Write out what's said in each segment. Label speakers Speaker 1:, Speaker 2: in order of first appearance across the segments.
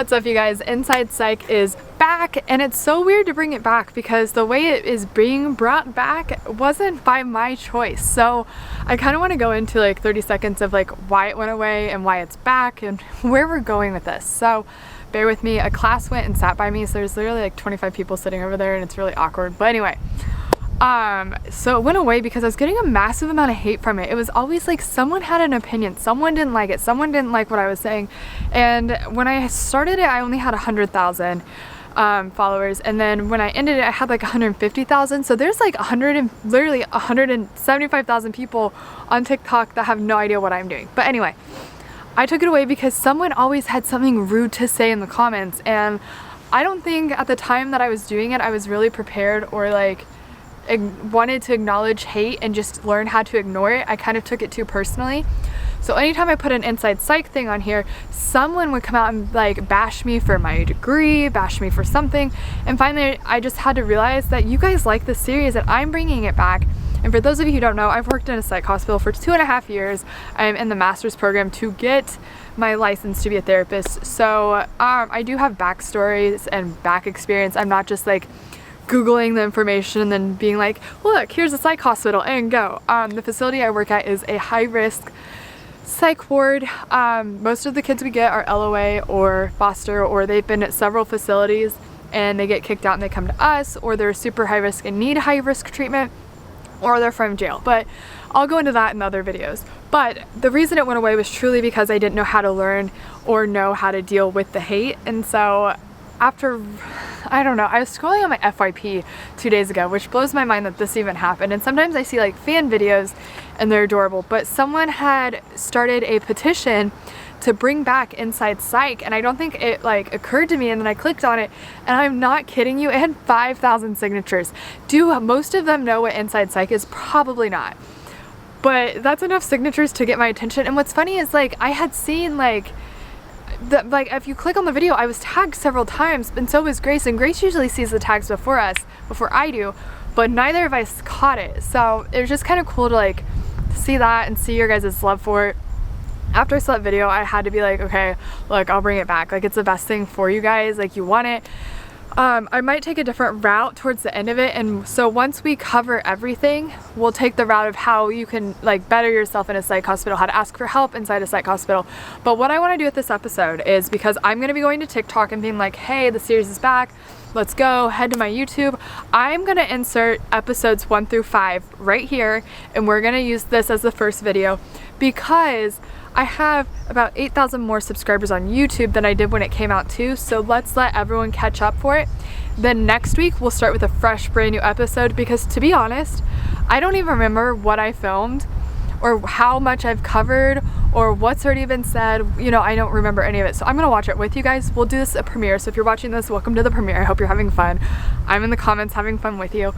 Speaker 1: What's up, you guys? Inside Psych is back, and it's so weird to bring it back because the way it is being brought back wasn't by my choice. So I kind of want to go into like 30 seconds of like why it went away and why it's back and where we're going with this. So bear with me. A class went and sat by me, so there's literally like 25 people sitting over there and it's really awkward. But anyway, so it went away because I was getting a massive amount of hate from it. It was always like someone had an opinion, someone didn't like it, someone didn't like what I was saying. And when I started it, I only had 100,000 followers, and then when I ended it, I had like 150,000. So there's like literally 175,000 people on TikTok that have no idea what I'm doing. But anyway, I took it away because someone always had something rude to say in the comments, and I don't think at the time that I was doing it I was really prepared or like wanted to acknowledge hate and just learn how to ignore it. I kind of took it too personally. So anytime I put an Inside Psych thing on here, someone would come out and like bash me for my degree, bash me for something. And finally I just had to realize that you guys like this series and I'm bringing it back. And for those of you who don't know, I've worked in a psych hospital for 2.5 years. I'm in the master's program to get my license to be a therapist. So I do have backstories and back experience. I'm not just like Googling the information and then being like, look, here's a psych hospital and go. The facility I work at is a high-risk psych ward. Most of the kids we get are LOA or foster, or they've been at several facilities and they get kicked out and they come to us, or they're super high risk and need high risk treatment, or they're from jail. But I'll go into that in other videos. But the reason it went away was truly because I didn't know how to learn or know how to deal with the hate. And so after, I don't know, I was scrolling on my FYP 2 days ago, which blows my mind that this even happened. And sometimes I see like fan videos and they're adorable, but someone had started a petition to bring back Inside Psych, and I don't think it like occurred to me, and then I clicked on it, and I'm not kidding you, it had 5,000 signatures. Do most of them know what Inside Psych is? Probably not. But that's enough signatures to get my attention. And what's funny is like I had seen like if you click on the video, I was tagged several times, and so was Grace, and Grace usually sees the tags before I do, but neither of us caught it. So it was just kind of cool to like see that and see your guys' love for it. After I saw that video, I had to be like, okay, look, I'll bring it back. Like, it's the best thing for you guys, like you want it. I might take a different route towards the end of it, and so once we cover everything, we'll take the route of how you can like better yourself in a psych hospital, how to ask for help inside a psych hospital. But what I want to do with this episode is, because I'm going to be going to TikTok and being like, hey, the series is back, let's go, head to my YouTube. I'm going to insert episodes 1 through 5 right here, and we're going to use this as the first video because I have about 8,000 more subscribers on YouTube than I did when it came out too, so let's let everyone catch up for it. Then next week we'll start with a fresh brand new episode, because to be honest, I don't even remember what I filmed or how much I've covered or what's already been said. You know, I don't remember any of it, so I'm gonna watch it with you guys. We'll do this at premiere, so if you're watching this, welcome to the premiere. I hope you're having fun. I'm in the comments having fun with you.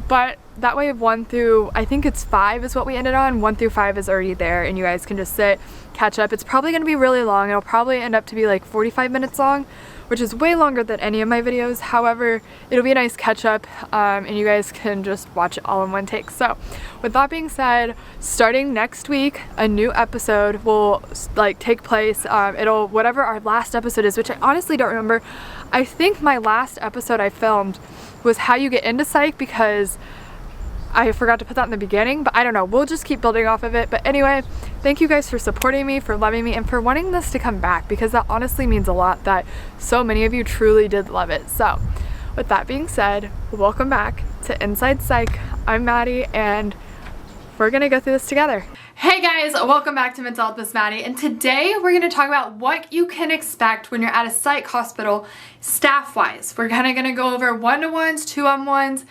Speaker 1: But that way 1 through, I think it's 5 is what we ended on. 1 through 5 is already there, and you guys can just sit, catch up. It's probably gonna be really long. It'll probably end up to be like 45 minutes long, which is way longer than any of my videos. However, it'll be a nice catch up, and you guys can just watch it all in one take. So with that being said, starting next week, a new episode will like take place. It'll, whatever our last episode is, which I honestly don't remember. I think my last episode I filmed was how you get into psych, because I forgot to put that in the beginning, but I don't know, we'll just keep building off of it. But anyway, thank you guys for supporting me, for loving me, and for wanting this to come back, because that honestly means a lot that so many of you truly did love it. So with that being said, welcome back to Inside Psych. I'm Maddie, and we're gonna go through this together. Hey guys, welcome back to Mental Health with Maddie, and today we're gonna talk about what you can expect when you're at a psych hospital staff-wise. We're kinda gonna go over one-to-ones, two-on-ones,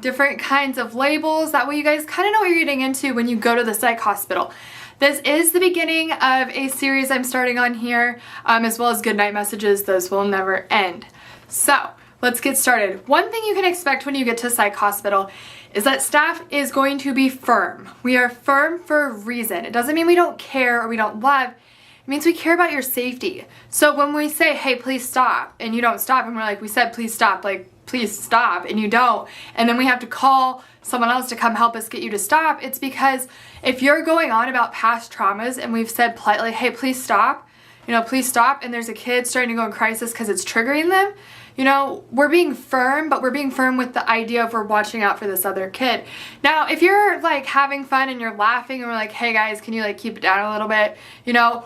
Speaker 1: different kinds of labels. That way you guys kind of know what you're getting into when you go to the psych hospital. This is the beginning of a series I'm starting on here, as well as goodnight messages. Those will never end. So let's get started. One thing you can expect when you get to a psych hospital is that staff is going to be firm. We are firm for a reason. It doesn't mean we don't care or we don't love. It means we care about your safety. So when we say, hey, please stop, and you don't stop, and we're like, we said please stop, like, please stop, and you don't, and then we have to call someone else to come help us get you to stop, it's because if you're going on about past traumas and we've said politely, hey, please stop, you know, please stop, and there's a kid starting to go in crisis because it's triggering them, you know, we're being firm, but we're being firm with the idea of we're watching out for this other kid. Now, if you're like having fun and you're laughing and we're like, hey guys, can you like keep it down a little bit, you know,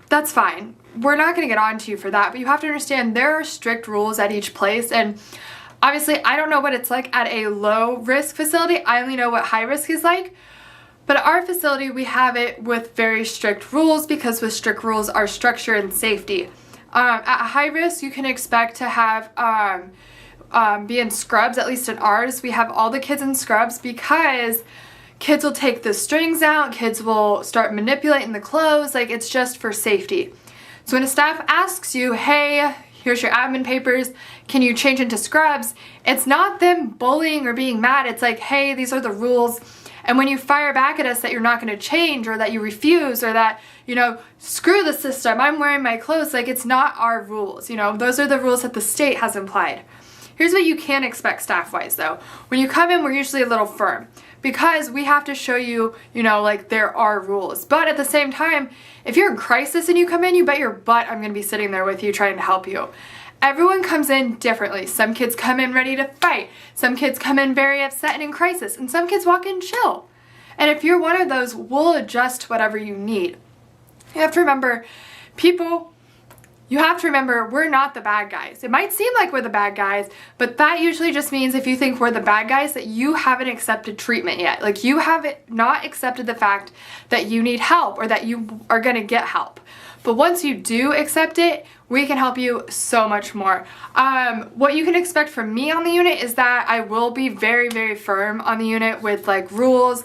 Speaker 1: that's fine. We're not going to get on to you for that, but you have to understand there are strict rules at each place, and obviously I don't know what it's like at a low risk facility. I only know what high risk is like. But at our facility, we have it with very strict rules, because with strict rules are structure and safety. At high risk, you can expect to have be in scrubs. At least in ours, we have all the kids in scrubs, because kids will take the strings out, kids will start manipulating the clothes, like it's just for safety. So when a staff asks you, hey, here's your admin papers, can you change into scrubs? It's not them bullying or being mad, it's like, hey, these are the rules. And when you fire back at us that you're not going to change, or that you refuse, or that, you know, screw the system, I'm wearing my clothes, like it's not our rules, you know, those are the rules that the state has implied. Here's what you can expect staff-wise though. When you come in, we're usually a little firm, because we have to show you, you know, like there are rules. But at the same time, if you're in crisis and you come in, you bet your butt I'm going to be sitting there with you trying to help you. Everyone comes in differently. Some kids come in ready to fight. Some kids come in very upset and in crisis. And some kids walk in chill. And if you're one of those, we'll adjust whatever you need. You have to remember, we're not the bad guys. It might seem like we're the bad guys, but that usually just means if you think we're the bad guys, that you haven't accepted treatment yet. Like you haven't not accepted the fact that you need help, or that you are going to get help. But once you do accept it, we can help you so much more. What you can expect from me on the unit is that I will be very, very firm on the unit with like rules,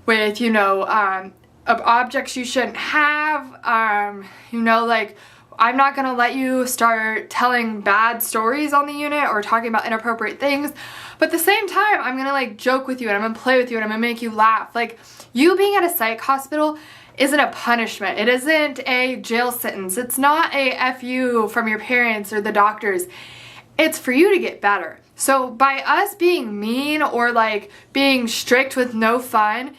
Speaker 1: with, you know, objects you shouldn't have, you know, like I'm not gonna let you start telling bad stories on the unit or talking about inappropriate things, but at the same time, I'm gonna like joke with you, and I'm gonna play with you, and I'm gonna make you laugh. Like, you being at a psych hospital isn't a punishment. It isn't a jail sentence. It's not a FU from your parents or the doctors. It's for you to get better. So by us being mean or like being strict with no fun,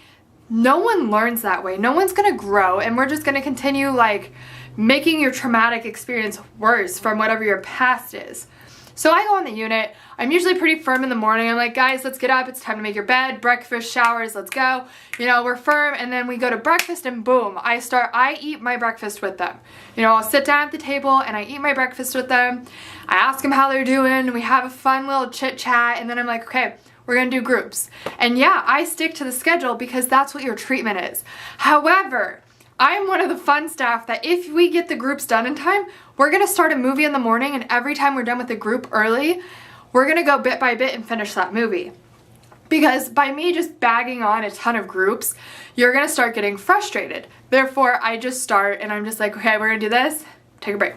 Speaker 1: no one learns that way. No one's gonna grow, and we're just gonna continue like making your traumatic experience worse from whatever your past is. So I go on the unit, I'm usually pretty firm in the morning. I'm like, guys, let's get up, it's time to make your bed, breakfast, showers, let's go. You know, we're firm, and then we go to breakfast, and boom, I eat my breakfast with them. You know, I'll sit down at the table and I eat my breakfast with them. I ask them how they're doing, we have a fun little chit chat, and then I'm like, okay, we're gonna do groups. And yeah, I stick to the schedule because that's what your treatment is. However, I'm one of the fun staff that if we get the groups done in time, we're gonna start a movie in the morning, and every time we're done with the group early, we're gonna go bit by bit and finish that movie. Because by me just bagging on a ton of groups, you're gonna start getting frustrated. Therefore, I just start and I'm just like, okay, we're gonna do this, take a break.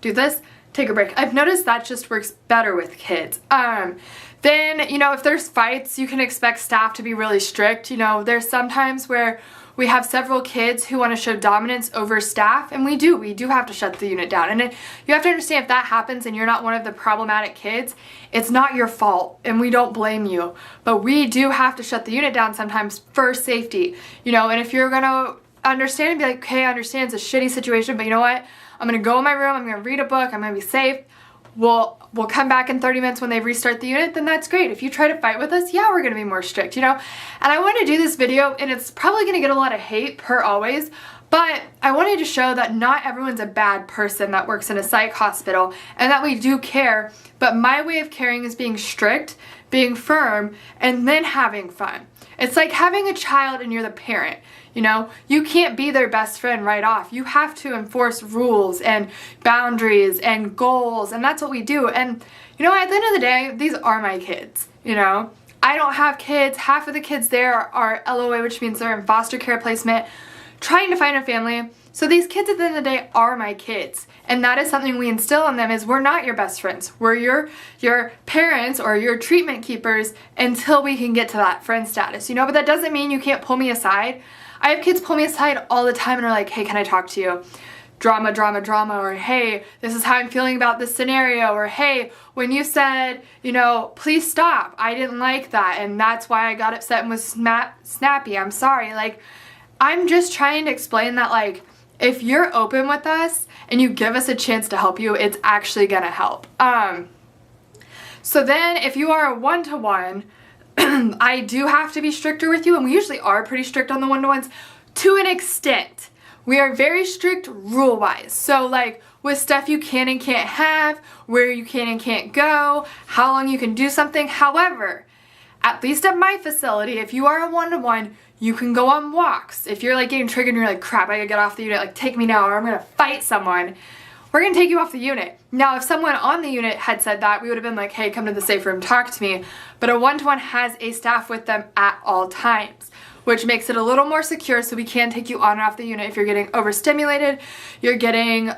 Speaker 1: Do this, take a break. I've noticed that just works better with kids. Then, you know, if there's fights, you can expect staff to be really strict. You know, there's sometimes where we have several kids who want to show dominance over staff, and we do have to shut the unit down. And you have to understand, if that happens and you're not one of the problematic kids, it's not your fault, and we don't blame you. But we do have to shut the unit down sometimes for safety, you know. And if you're gonna understand and be like, okay, I understand it's a shitty situation, but you know what? I'm gonna go in my room, I'm gonna read a book, I'm gonna be safe. We'll come back in 30 minutes when they restart the unit, then that's great. If you try to fight with us, yeah, we're gonna be more strict, you know? And I want to do this video, and it's probably gonna get a lot of hate, per always, but I wanted to show that not everyone's a bad person that works in a psych hospital, and that we do care, but my way of caring is being strict, being firm, and then having fun. It's like having a child and you're the parent. You know, you can't be their best friend right off. You have to enforce rules and boundaries and goals, and that's what we do. And you know, at the end of the day, these are my kids, you know. I don't have kids. Half of the kids there are LOA, which means they're in foster care placement, trying to find a family. So these kids at the end of the day are my kids. And that is something we instill in them, is we're not your best friends. We're your parents or your treatment keepers until we can get to that friend status, you know. But that doesn't mean you can't pull me aside. I have kids pull me aside all the time and are like, hey, can I talk to you? Drama, drama, drama, or hey, this is how I'm feeling about this scenario, or hey, when you said, you know, please stop, I didn't like that, and that's why I got upset and was snappy, I'm sorry. Like, I'm just trying to explain that, like, if you're open with us and you give us a chance to help you, it's actually gonna help. So then if you are a one-to-one, I do have to be stricter with you, and we usually are pretty strict on the one-to-ones to an extent. We are very strict rule-wise. So like with stuff you can and can't have, where you can and can't go, how long you can do something. However, at least at my facility, if you are a one-to-one, you can go on walks. If you're like getting triggered and you're like, crap, I gotta get off the unit, like take me now or I'm gonna fight someone, we're gonna take you off the unit. Now, if someone on the unit had said that, we would have been like, hey, come to the safe room, talk to me. But a one-to-one has a staff with them at all times, which makes it a little more secure, so we can take you on and off the unit if you're getting overstimulated, you're getting,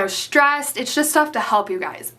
Speaker 1: stressed. It's just stuff to help you guys.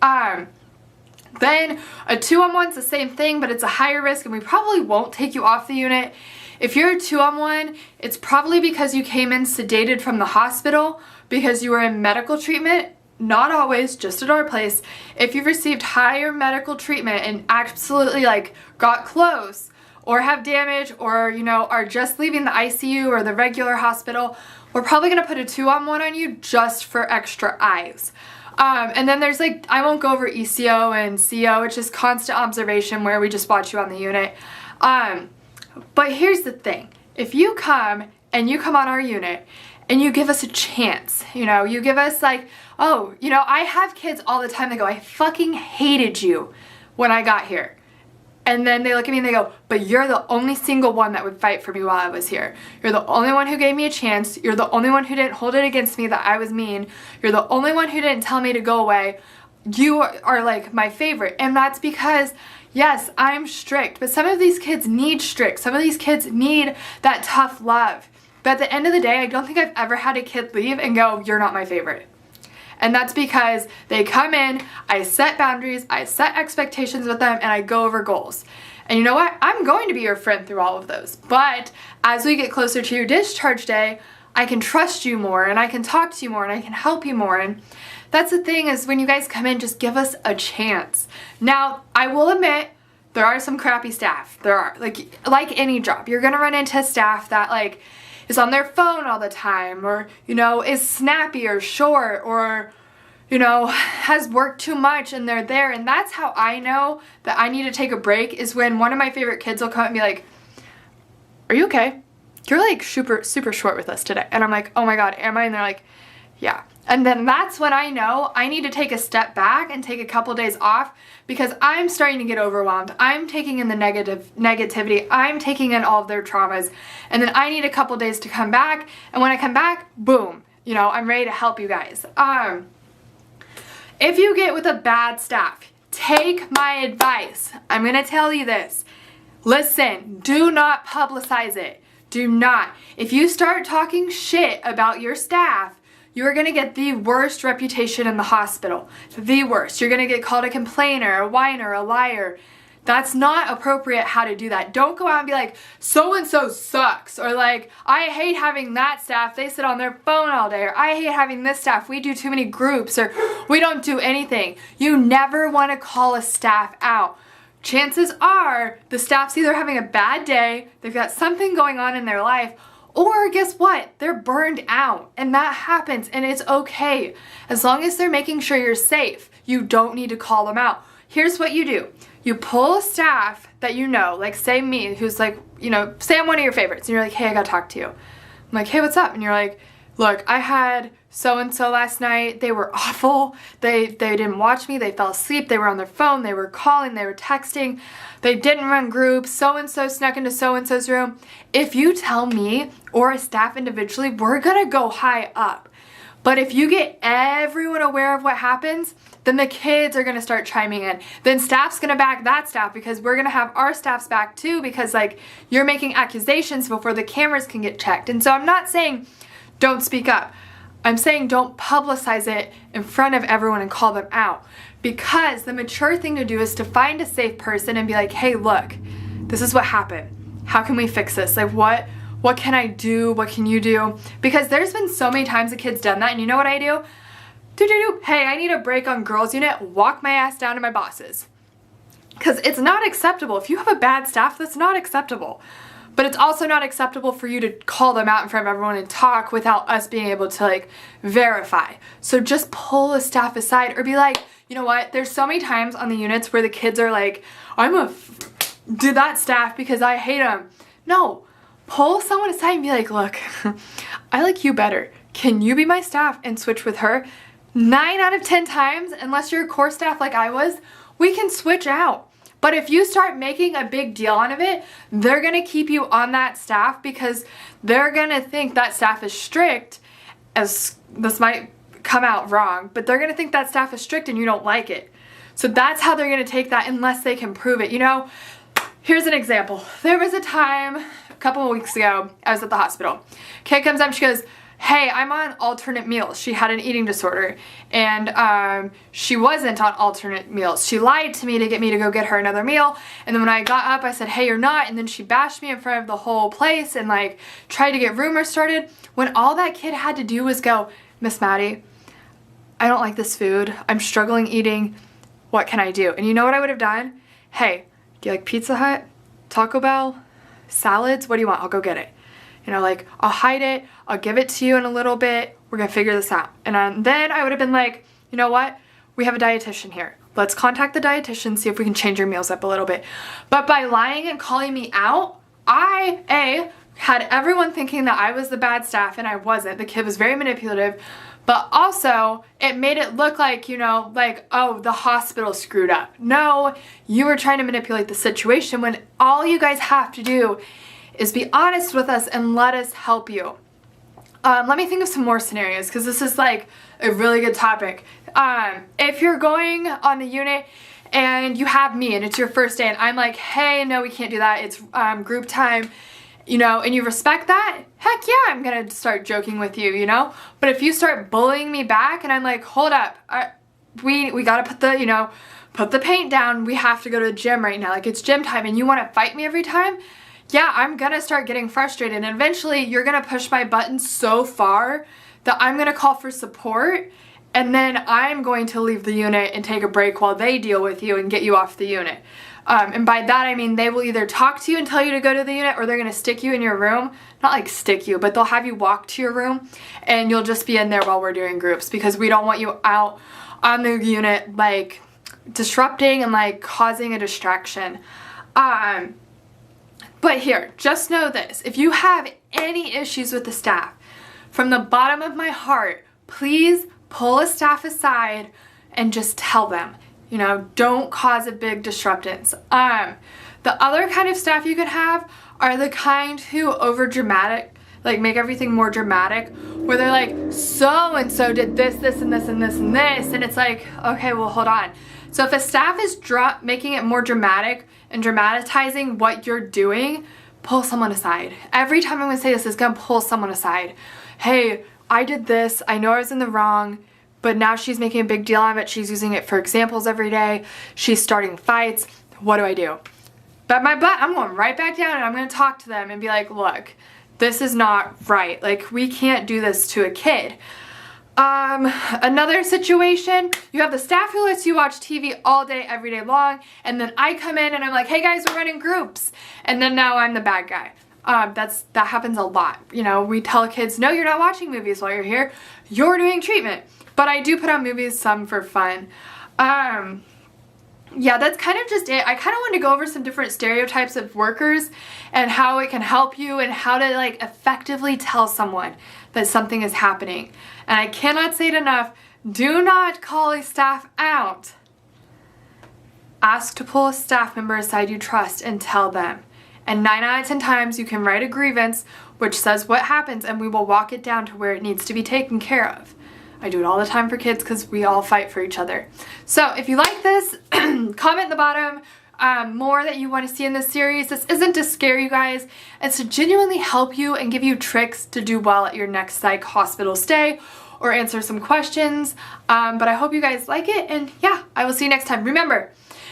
Speaker 1: Then a 2-on-1's the same thing, but it's a higher risk, and we probably won't take you off the unit. If you're a 2-on-1, it's probably because you came in sedated from the hospital because you were in medical treatment. Not always, just at our place. If you've received higher medical treatment and absolutely like got close or have damage or, are just leaving the ICU or the regular hospital, we're probably gonna put a 2-on-1 on you just for extra eyes. And then there's like, I won't go over ECO and CO, it's just constant observation where we just watch you on the unit. But here's the thing, if you come on our unit and you give us a chance, you give us like, oh, I have kids all the time that go, I fucking hated you when I got here. And then they look at me and they go, but you're the only single one that would fight for me while I was here. You're the only one who gave me a chance. You're the only one who didn't hold it against me that I was mean. You're the only one who didn't tell me to go away. You are like my favorite. And that's because, yes, I'm strict, but some of these kids need strict. Some of these kids need that tough love. But at the end of the day, I don't think I've ever had a kid leave and go, you're not my favorite. And that's because they come in, I set boundaries, I set expectations with them, and I go over goals. And you know what? I'm going to be your friend through all of those. But as we get closer to your discharge day, I can trust you more, and I can talk to you more, and I can help you more. And that's the thing, is when you guys come in, just give us a chance. Now, I will admit, there are some crappy staff. There are. Like any job. You're going to run into staff that, like, is on their phone all the time, or, is snappy or short, or, has worked too much and they're there. And that's how I know that I need to take a break, is when one of my favorite kids will come up and be like, are you okay? You're like super short with us today. And I'm like, oh my God, am I? And they're like, yeah. And then that's when I know I need to take a step back and take a couple days off, because I'm starting to get overwhelmed. I'm taking in the negativity. I'm taking in all of their traumas. And then I need a couple days to come back. And when I come back, boom, I'm ready to help you guys. If you get with a bad staff, take my advice. I'm going to tell you this. Listen, do not publicize it. Do not. If you start talking shit about your staff, you are going to get the worst reputation in the hospital. The worst. You're going to get called a complainer, a whiner, a liar. That's not appropriate how to do that. Don't go out and be like, so-and-so sucks. Or like, I hate having that staff. They sit on their phone all day. Or I hate having this staff. We do too many groups. Or we don't do anything. You never want to call a staff out. Chances are the staff's either having a bad day, they've got something going on in their life, or guess what? They're burned out, and that happens, and it's okay. As long as they're making sure you're safe, you don't need to call them out. Here's what you do. You pull a staff that like say me, who's like, say I'm one of your favorites, and you're like, hey, I gotta talk to you. I'm like, hey, what's up? And you're like, look, I had so-and-so last night. They were awful. They didn't watch me. They fell asleep. They were on their phone. They were calling. They were texting. They didn't run groups. So-and-so snuck into so-and-so's room. If you tell me or a staff individually, we're gonna go high up. But if you get everyone aware of what happens, then the kids are gonna start chiming in. Then staff's gonna back that staff, because we're gonna have our staff's back too, because like you're making accusations before the cameras can get checked. And so I'm not saying don't speak up. I'm saying don't publicize it in front of everyone and call them out, because the mature thing to do is to find a safe person and be like, hey, look, this is what happened. How can we fix this? Like, what can I do? What can you do? Because there's been so many times a kid's done that, and you know what I do? Hey, I need a break on girls unit. Walk my ass down to my bosses. Because it's not acceptable. If you have a bad staff, that's not acceptable. But it's also not acceptable for you to call them out in front of everyone and talk without us being able to like verify. So just pull a staff aside or be like, you know what, there's so many times on the units where the kids are like, I'm gonna do that staff because I hate them. No, pull someone aside and be like, look, I like you better. Can you be my staff and switch with her? 9 out of 10 times, unless you're a core staff like I was, we can switch out. But if you start making a big deal out of it, they're gonna keep you on that staff because they're gonna think that staff is strict, as this might come out wrong, but they're gonna think that staff is strict and you don't like it. So that's how they're gonna take that unless they can prove it. You know, here's an example. There was a time a couple of weeks ago, I was at the hospital. Kate comes up, she goes, hey, I'm on alternate meals. She had an eating disorder and she wasn't on alternate meals. She lied to me to get me to go get her another meal, and then when I got up I said, hey, you're not, and then she bashed me in front of the whole place and like tried to get rumors started when all that kid had to do was go, Miss Maddie, I don't like this food. I'm struggling eating. What can I do? And you know what I would have done? Hey, do you like Pizza Hut? Taco Bell? Salads? What do you want? I'll go get it. You know, like, I'll hide it, I'll give it to you in a little bit, we're gonna figure this out. And then I would have been like, you know what? We have a dietitian here. Let's contact the dietitian, see if we can change your meals up a little bit. But by lying and calling me out, I had everyone thinking that I was the bad staff and I wasn't. The kid was very manipulative, but also it made it look like, you know, like, oh, the hospital screwed up. No, you were trying to manipulate the situation when all you guys have to do is be honest with us and let us help you. Let me think of some more scenarios because this is like a really good topic. If you're going on the unit and you have me and it's your first day and I'm like, hey, no, we can't do that. It's group time, you know, and you respect that, heck yeah, I'm gonna start joking with you, you know? But if you start bullying me back and I'm like, hold up, we gotta put the, you know, put the paint down. We have to go to the gym right now. Like, it's gym time and you wanna fight me every time? Yeah, I'm gonna start getting frustrated and eventually you're gonna push my buttons so far that I'm gonna call for support and then I'm going to leave the unit and take a break while they deal with you and get you off the unit. And by that I mean they will either talk to you and tell you to go to the unit or they're gonna stick you in your room. Not like stick you, but they'll have you walk to your room and you'll just be in there while we're doing groups because we don't want you out on the unit like disrupting and like causing a distraction. But here, just know this, if you have any issues with the staff, from the bottom of my heart, please pull a staff aside and just tell them, you know, don't cause a big disruptance. The other kind of staff you could have are the kind who over dramatic, like make everything more dramatic, where they're like, so-and-so did this, this, and this, and this, and this, and it's like, okay, well, hold on. So if a staff is making it more dramatic and dramatizing what you're doing, pull someone aside. Every time I'm gonna say this, is gonna pull someone aside. Hey, I did this, I know I was in the wrong, but now she's making a big deal out of it. She's using it for examples every day. She's starting fights. What do I do? Bet my butt, I'm going right back down and I'm gonna talk to them and be like, look, this is not right. Like, we can't do this to a kid. Another situation, you have the staff who lets you watch TV all day, every day long, and then I come in and I'm like, hey guys, we're running groups, and then now I'm the bad guy. That happens a lot. You know, we tell kids, no, you're not watching movies while you're here, you're doing treatment. But I do put on movies, some for fun. Yeah, that's kind of just it. I kind of wanted to go over some different stereotypes of workers and how it can help you and how to like effectively tell someone that something is happening. And I cannot say it enough, do not call a staff out. Ask to pull a staff member aside you trust and tell them. And 9 out of 10 times you can write a grievance which says what happens and we will walk it down to where it needs to be taken care of. I do it all the time for kids because we all fight for each other. So if you like this, comment in the bottom more that you want to see in this series. This isn't to scare you guys, it's to genuinely help you and give you tricks to do well at your next psych hospital stay or answer some questions. But I hope you guys like it, and yeah, I will see you next time. Remember,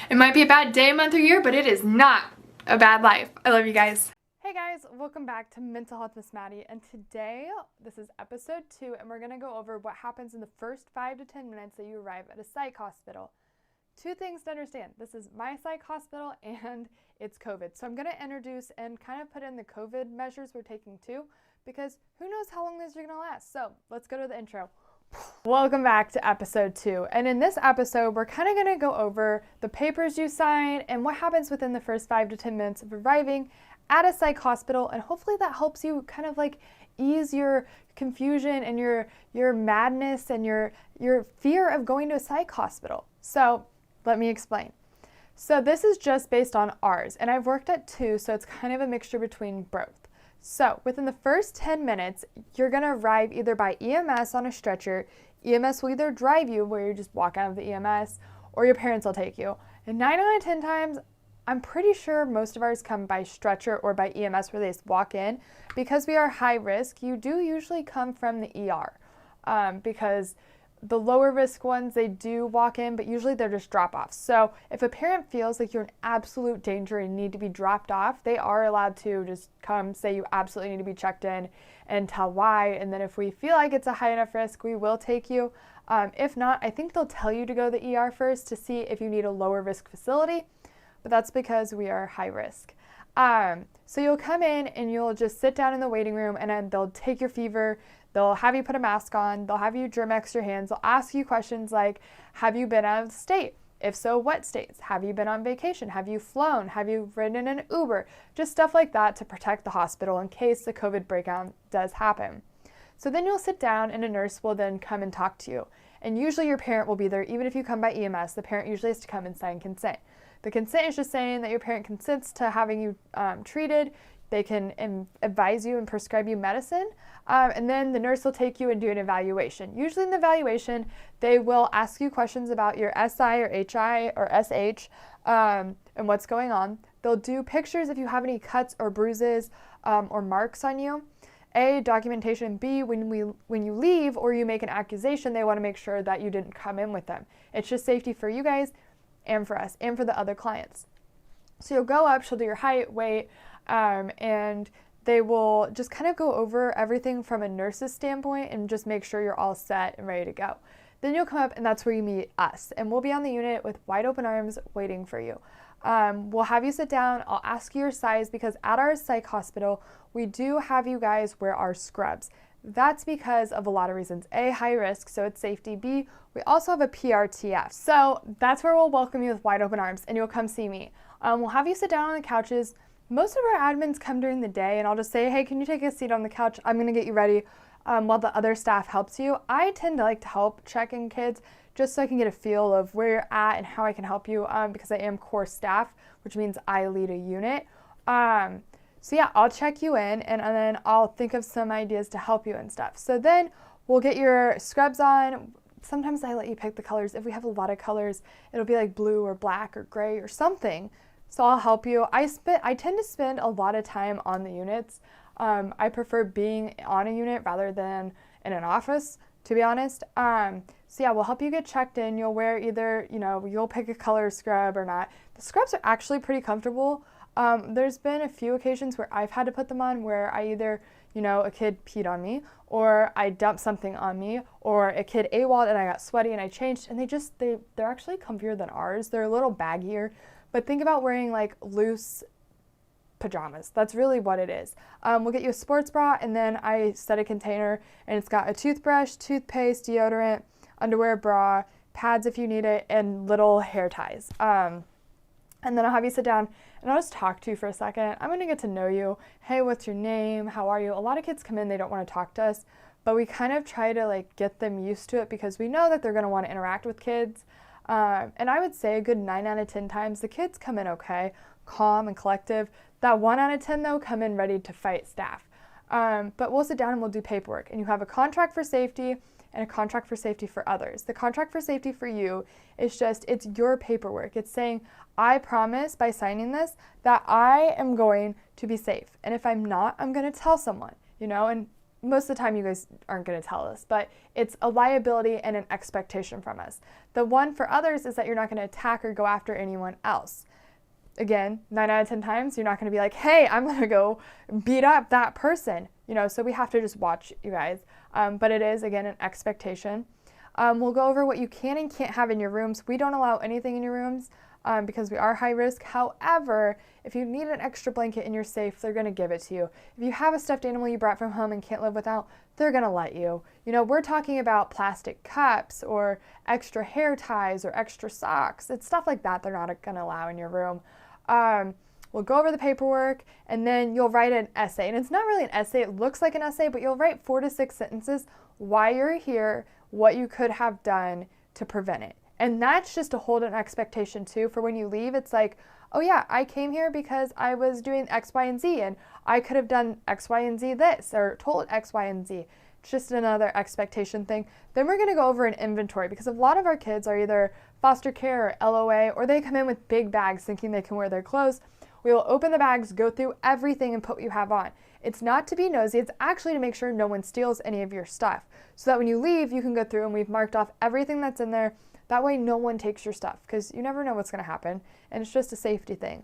Speaker 1: it might be a bad day, month, or year, but it is not a bad life. I love you guys. Hey guys, welcome back to Mental Health Miss Maddie, and today this is episode 2 and we're going to go over what happens in the first 5 to 10 minutes that you arrive at a psych hospital. Two things to understand. This is my psych hospital and it's COVID. So I'm going to introduce and kind of put in the COVID measures we're taking too, because who knows how long these are going to last. So let's go to the intro. Welcome back to episode 2. And in this episode, we're kind of going to go over the papers you sign and what happens within the first 5 to 10 minutes of arriving at a psych hospital. And hopefully that helps you kind of like ease your confusion and your madness and your fear of going to a psych hospital. So let me explain. So this is just based on ours, and I've worked at 2, so it's kind of a mixture between both. So within the first 10 minutes, you're going to arrive either by EMS on a stretcher. EMS will either drive you, where you just walk out of the EMS, or your parents will take you. And 9 out of 10 times, I'm pretty sure most of ours come by stretcher or by EMS where they just walk in. Because we are high risk, you do usually come from the ER because the lower risk ones, they do walk in, but usually they're just drop-offs. So if a parent feels like you're in absolute danger and need to be dropped off, they are allowed to just come say you absolutely need to be checked in and tell why. And then if we feel like it's a high enough risk, we will take you. If not, I think they'll tell you to go to the ER first to see if you need a lower risk facility, but that's because we are high risk. So you'll come in and you'll just sit down in the waiting room, and then they'll take your fever. They'll have you put a mask on. They'll have you Germ-X your hands. They'll ask you questions like, have you been out of the state? If so, what states? Have you been on vacation? Have you flown? Have you ridden an Uber? Just stuff like that to protect the hospital in case the COVID breakout does happen. So then you'll sit down and a nurse will then come and talk to you. And usually your parent will be there. Even if you come by EMS, the parent usually has to come and sign consent. The consent is just saying that your parent consents to having you treated. They can advise you and prescribe you medicine. And then the nurse will take you and do an evaluation. Usually in the evaluation, they will ask you questions about your SI or HI or SH and what's going on. They'll do pictures if you have any cuts or bruises or marks on you. A, documentation. B, when you leave or you make an accusation, they want to make sure that you didn't come in with them. It's just safety for you guys and for us and for the other clients. So you'll go up, she'll do your height, weight, and they will just kind of go over everything from a nurse's standpoint and just make sure you're all set and ready to go. Then you'll come up and that's where you meet us, and we'll be on the unit with wide open arms waiting for you. We'll have you sit down. I'll ask you your size because at our psych hospital, we do have you guys wear our scrubs. That's because of a lot of reasons. A, high risk, so it's safety. B, we also have a PRTF. So that's where we'll welcome you with wide open arms and you'll come see me. We'll have you sit down on the couches. Most of our admins come during the day and I'll just say, hey, can you take a seat on the couch? I'm gonna get you ready while the other staff helps you. I tend to like to help check in kids just so I can get a feel of where you're at and how I can help you because I am core staff, which means I lead a unit. So yeah, I'll check you in and then I'll think of some ideas to help you and stuff. So then we'll get your scrubs on. Sometimes I let you pick the colors. If we have a lot of colors, it'll be like blue or black or gray or something. So I'll help you. I tend to spend a lot of time on the units. I prefer being on a unit rather than in an office, to be honest. So yeah, we'll help you get checked in. You'll wear either, you'll pick a color scrub or not. The scrubs are actually pretty comfortable. There's been a few occasions where I've had to put them on where I either, a kid peed on me or I dumped something on me or a kid AWOL'd and I got sweaty and I changed, and they're actually comfier than ours. They're a little baggier, but think about wearing like loose pajamas. That's really what it is. We'll get you a sports bra and then I set a container and it's got a toothbrush, toothpaste, deodorant, underwear, bra, pads if you need it, and little hair ties. And then I'll have you sit down and I'll just talk to you for a second. I'm going to get to know you. Hey, what's your name? How are you? A lot of kids come in, they don't want to talk to us, but we kind of try to like get them used to it because we know that they're going to want to interact with kids. And I would say a good 9 out of 10 times the kids come in okay, calm and collective. That 1 out of 10 though come in ready to fight staff. But we'll sit down and we'll do paperwork, and you have a contract for safety and a contract for safety for others. The contract for safety for you is it's your paperwork. It's saying, I promise by signing this that I am going to be safe. And if I'm not, I'm going to tell someone, and most of the time you guys aren't going to tell us, but it's a liability and an expectation from us. The one for others is that you're not going to attack or go after anyone else. Again, 9 out of 10 times, you're not going to be like, hey, I'm going to go beat up that person, so we have to just watch you guys. But it is, again, an expectation. We'll go over what you can and can't have in your rooms. We don't allow anything in your rooms because we are high risk. However, if you need an extra blanket in your safe, they're going to give it to you. If you have a stuffed animal you brought from home and can't live without, they're going to let you. You know, we're talking about plastic cups or extra hair ties or extra socks. It's stuff like that they're not going to allow in your room. We'll go over the paperwork, and then you'll write an essay. And it's not really an essay. It looks like an essay, but you'll write 4 to 6 sentences why you're here, what you could have done to prevent it. And that's just to hold an expectation too for when you leave. It's like, oh yeah, I came here because I was doing X, Y, and Z, and I could have done X, Y, and Z this, or told X, Y, and Z. It's just another expectation thing. Then we're gonna go over an inventory, because a lot of our kids are either foster care or LOA, or they come in with big bags thinking they can wear their clothes. We will open the bags, go through everything, and put what you have on. It's not to be nosy, it's actually to make sure no one steals any of your stuff. So that when you leave, you can go through and we've marked off everything that's in there. That way no one takes your stuff, because you never know what's gonna happen, and it's just a safety thing.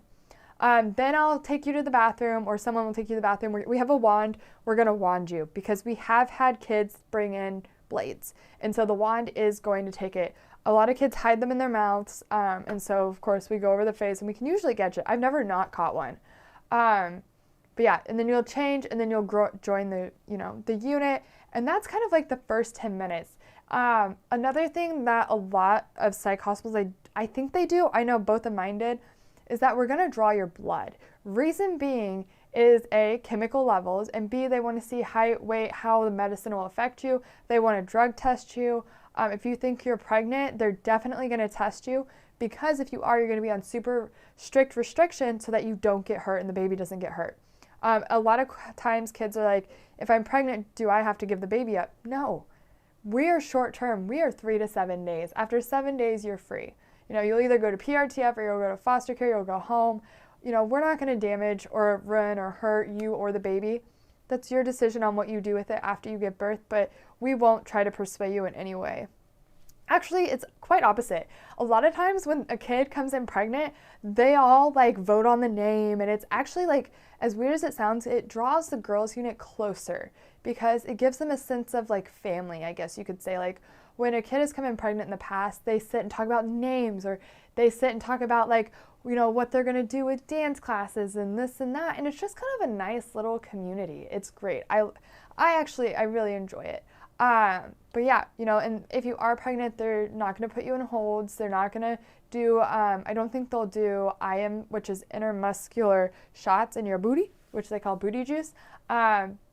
Speaker 1: Then I'll take you to the bathroom, or someone will take you to the bathroom. We have a wand, we're gonna wand you, because we have had kids bring in blades. And so the wand is going to take it. A lot of kids hide them in their mouths, and so of course we go over the face, and we can usually catch it. I've never not caught one. But yeah, and then you'll change, and then you'll join the unit, and that's kind of like the first 10 minutes. Another thing that a lot of psych hospitals, I think they do, I know both of mine did, is that we're gonna draw your blood. Reason being is A, chemical levels, and B, they wanna see height, weight, how the medicine will affect you. They wanna drug test you. If you think you're pregnant, they're definitely gonna test you, because if you are, you're gonna be on super strict restriction so that you don't get hurt and the baby doesn't get hurt. A lot of times kids are like, if I'm pregnant, do I have to give the baby up? No. We are short term. We are 3 to 7 days. After 7 days, you're free. You know, you'll either go to PRTF or you'll go to foster care, you'll go home. You know, we're not going to damage or ruin or hurt you or the baby. That's your decision on what you do with it after you give birth, but we won't try to persuade you in any way. Actually, it's quite opposite. A lot of times when a kid comes in pregnant, they all like vote on the name, and it's actually, like, as weird as it sounds, it draws the girls unit closer because it gives them a sense of like family, I guess you could say. Like when a kid has come in pregnant in the past, they sit and talk about names, or they sit and talk about like, you know, what they're gonna do with dance classes and this and that, and it's just kind of a nice little community. It's great. I really enjoy it. But yeah, you know, and if you are pregnant, they're not going to put you in holds. They're not going to do, I don't think they'll do IM, which is intermuscular shots in your booty, which they call booty juice,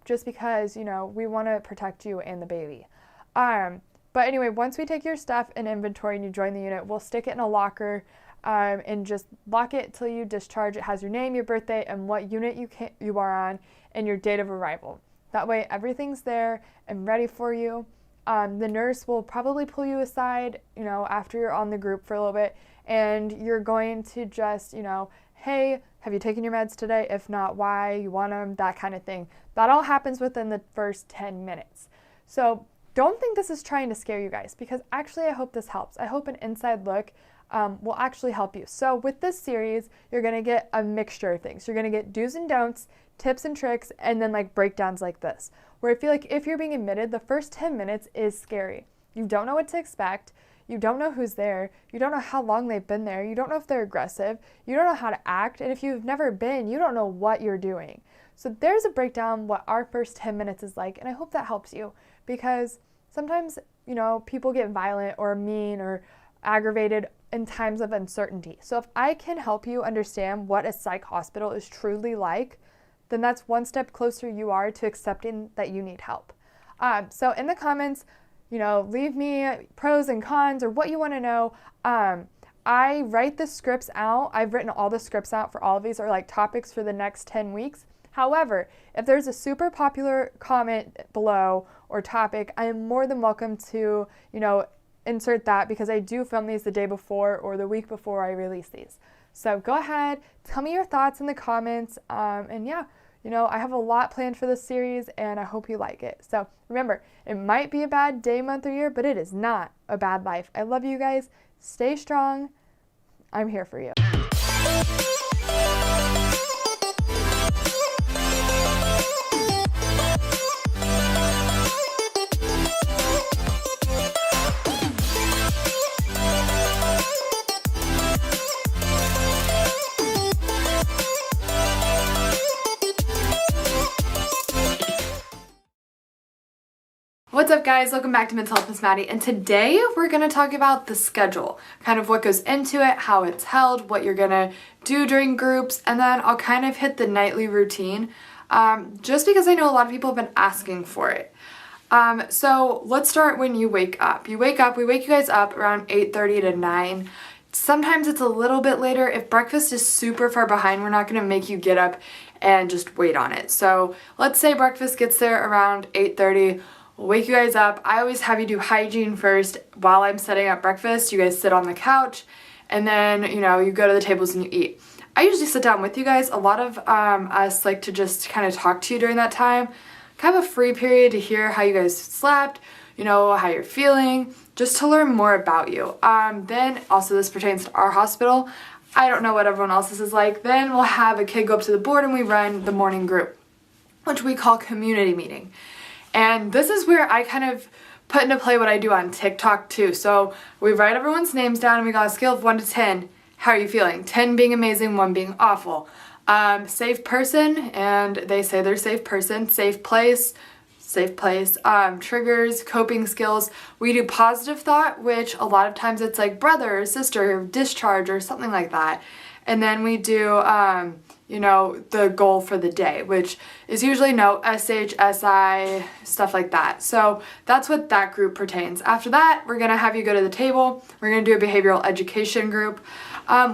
Speaker 1: just because, you know, we want to protect you and the baby. But anyway, once we take your stuff and inventory and you join the unit, we'll stick it in a locker, and just lock it till you discharge. It has your name, your birthday, and what unit you are on, and your date of arrival. That way everything's there and ready for you. The nurse will probably pull you aside, you know, after you're on the group for a little bit, and you're going to just, you know, hey, have you taken your meds today? If not, why? You want them? That kind of thing. That all happens within the first 10 minutes. So don't think this is trying to scare you guys, because actually I hope this helps. I hope an inside look will actually help you. So with this series, you're going to get a mixture of things. You're going to get do's and don'ts, tips and tricks, and then like breakdowns like this, where I feel like if you're being admitted, the first 10 minutes is scary. You don't know what to expect. You don't know who's there. You don't know how long they've been there. You don't know if they're aggressive. You don't know how to act. And if you've never been, you don't know what you're doing. So there's a breakdown what our first 10 minutes is like, and I hope that helps you, because sometimes, you know, people get violent or mean or aggravated in times of uncertainty. So if I can help you understand what a psych hospital is truly like, then that's one step closer you are to accepting that you need help. So in the comments, you know, leave me pros and cons or what you want to know. I write the scripts out. I've written all the scripts out for all of these, or like topics for the next 10 weeks. However, if there's a super popular comment below or topic, I am more than welcome to, you know, insert that, because I do film these the day before or the week before I release these. So go ahead, tell me your thoughts in the comments, and yeah, you know, I have a lot planned for this series, and I hope you like it. So remember, it might be a bad day, month, or year, but it is not a bad life. I love you guys. Stay strong. I'm here for you. What's up guys, welcome back to Mental Health with Maddie, and today we're going to talk about the schedule, kind of what goes into it, how it's held, what you're going to do during groups, and then I'll kind of hit the nightly routine, just because I know a lot of people have been asking for it. So let's start when you wake up. We wake you guys up around 8:30 to 9. Sometimes it's a little bit later. If breakfast is super far behind, we're not going to make you get up and just wait on it. So let's say breakfast gets there around 8:30. We'll wake you guys up. I always have you do hygiene first while I'm setting up breakfast. You guys sit on the couch and then, you go to the tables and you eat. I usually sit down with you guys. A lot of us like to just kind of talk to you during that time. Kind of a free period to hear how you guys slept, how you're feeling, just to learn more about you. Then also this pertains to our hospital. I don't know what everyone else's is like. Then we'll have a kid go up to the board and we run the morning group, which we call community meeting. And this is where I kind of put into play what I do on TikTok too. So we write everyone's names down and we got a scale of 1 to 10. How are you feeling? 10 being amazing, 1 being awful. Safe person, and they say they're safe person. Safe place. Triggers, coping skills. We do positive thought, which a lot of times it's like brother or sister or discharge or something like that. And then we do, the goal for the day, which is usually SH, SI, stuff like that. So that's what that group pertains. After that, we're going to have you go to the table. We're going to do a behavioral education group.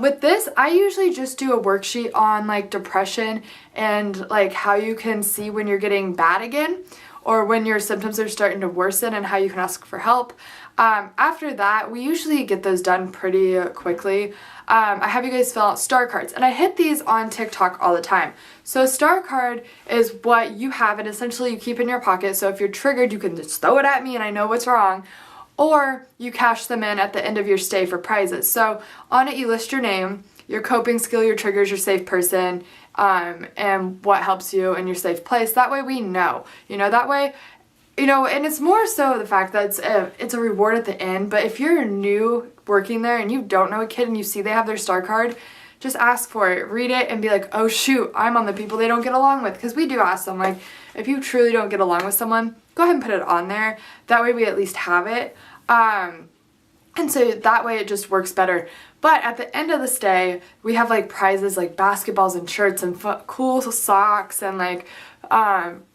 Speaker 1: With this, I usually just do a worksheet on like depression and like how you can see when you're getting bad again or when your symptoms are starting to worsen and how you can ask for help. After that, we usually get those done pretty quickly. I have you guys fill out star cards, and I hit these on TikTok all the time. So a star card is what you have and essentially you keep in your pocket, so if you're triggered you can just throw it at me and I know what's wrong, or you cash them in at the end of your stay for prizes. So on it you list your name, your coping skill, your triggers, your safe person, and what helps you in your safe place. That way we know, that way, and it's more so the fact that it's a reward at the end. But if you're new working there and you don't know a kid and you see they have their star card, just ask for it, read it, and be like, oh shoot, I'm on the people they don't get along with. Because we do ask them, like, if you truly don't get along with someone, go ahead and put it on there. That way we at least have it. And so that way it just works better. But at the end of the stay, we have like prizes like basketballs and shirts and cool socks and like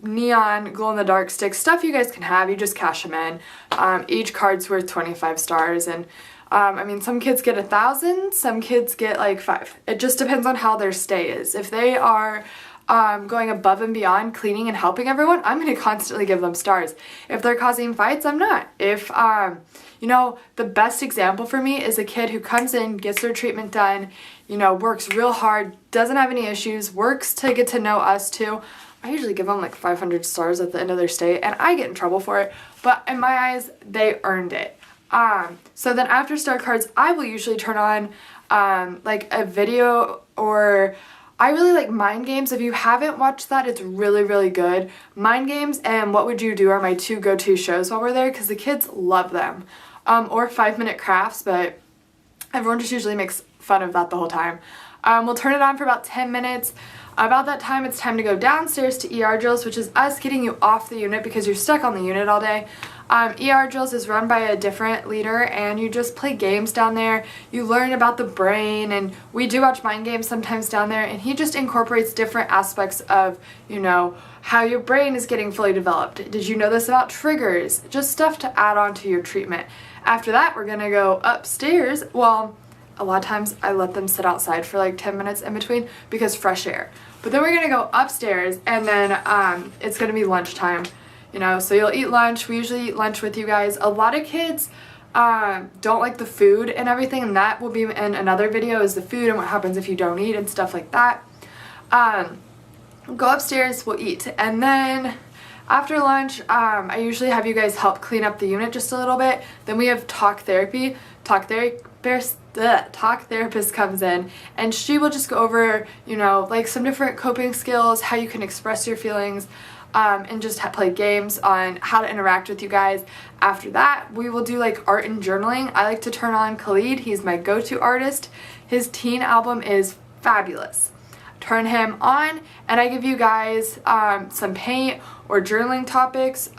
Speaker 1: neon glow-in-the-dark sticks, stuff you guys can have. You just cash them in. Each card's worth 25 stars, and some kids get 1,000, some kids get like 5. It just depends on how their stay is. If they are going above and beyond cleaning and helping everyone, I'm going to constantly give them stars. If they're causing fights, I'm not. If the best example for me is a kid who comes in, gets their treatment done, works real hard, doesn't have any issues, works to get to know us too. I usually give them like 500 stars at the end of their stay, and I get in trouble for it, but in my eyes, they earned it. So then after star cards, I will usually turn on like a video, or I really like Mind Games. If you haven't watched that, it's really, really good. Mind Games and What Would You Do are my 2 go-to shows while we're there because the kids love them. Or 5-minute crafts, but everyone just usually makes fun of that the whole time. We'll turn it on for about 10 minutes. About that time, it's time to go downstairs to ER drills, which is us getting you off the unit because you're stuck on the unit all day. ER drills is run by a different leader, and you just play games down there. You learn about the brain, and we do watch Mind Games sometimes down there, and he just incorporates different aspects of, how your brain is getting fully developed. Did you know this about triggers? Just stuff to add on to your treatment. After that, we're going to go upstairs. Well, a lot of times I let them sit outside for like 10 minutes in between because fresh air. But then we're going to go upstairs, and then it's going to be lunchtime. So you'll eat lunch. We usually eat lunch with you guys. A lot of kids don't like the food and everything, and that will be in another video, is the food and what happens if you don't eat and stuff like that. Go upstairs, we'll eat, and then after lunch, I usually have you guys help clean up the unit just a little bit. Then we have talk therapy. Talk therapist comes in, and she will just go over, like some different coping skills, how you can express your feelings, and just play games on how to interact with you guys. After that, we will do like art and journaling. I like to turn on Khalid. He's my go-to artist. His teen album is fabulous. turn him on, and I give you guys some paint or journaling topics.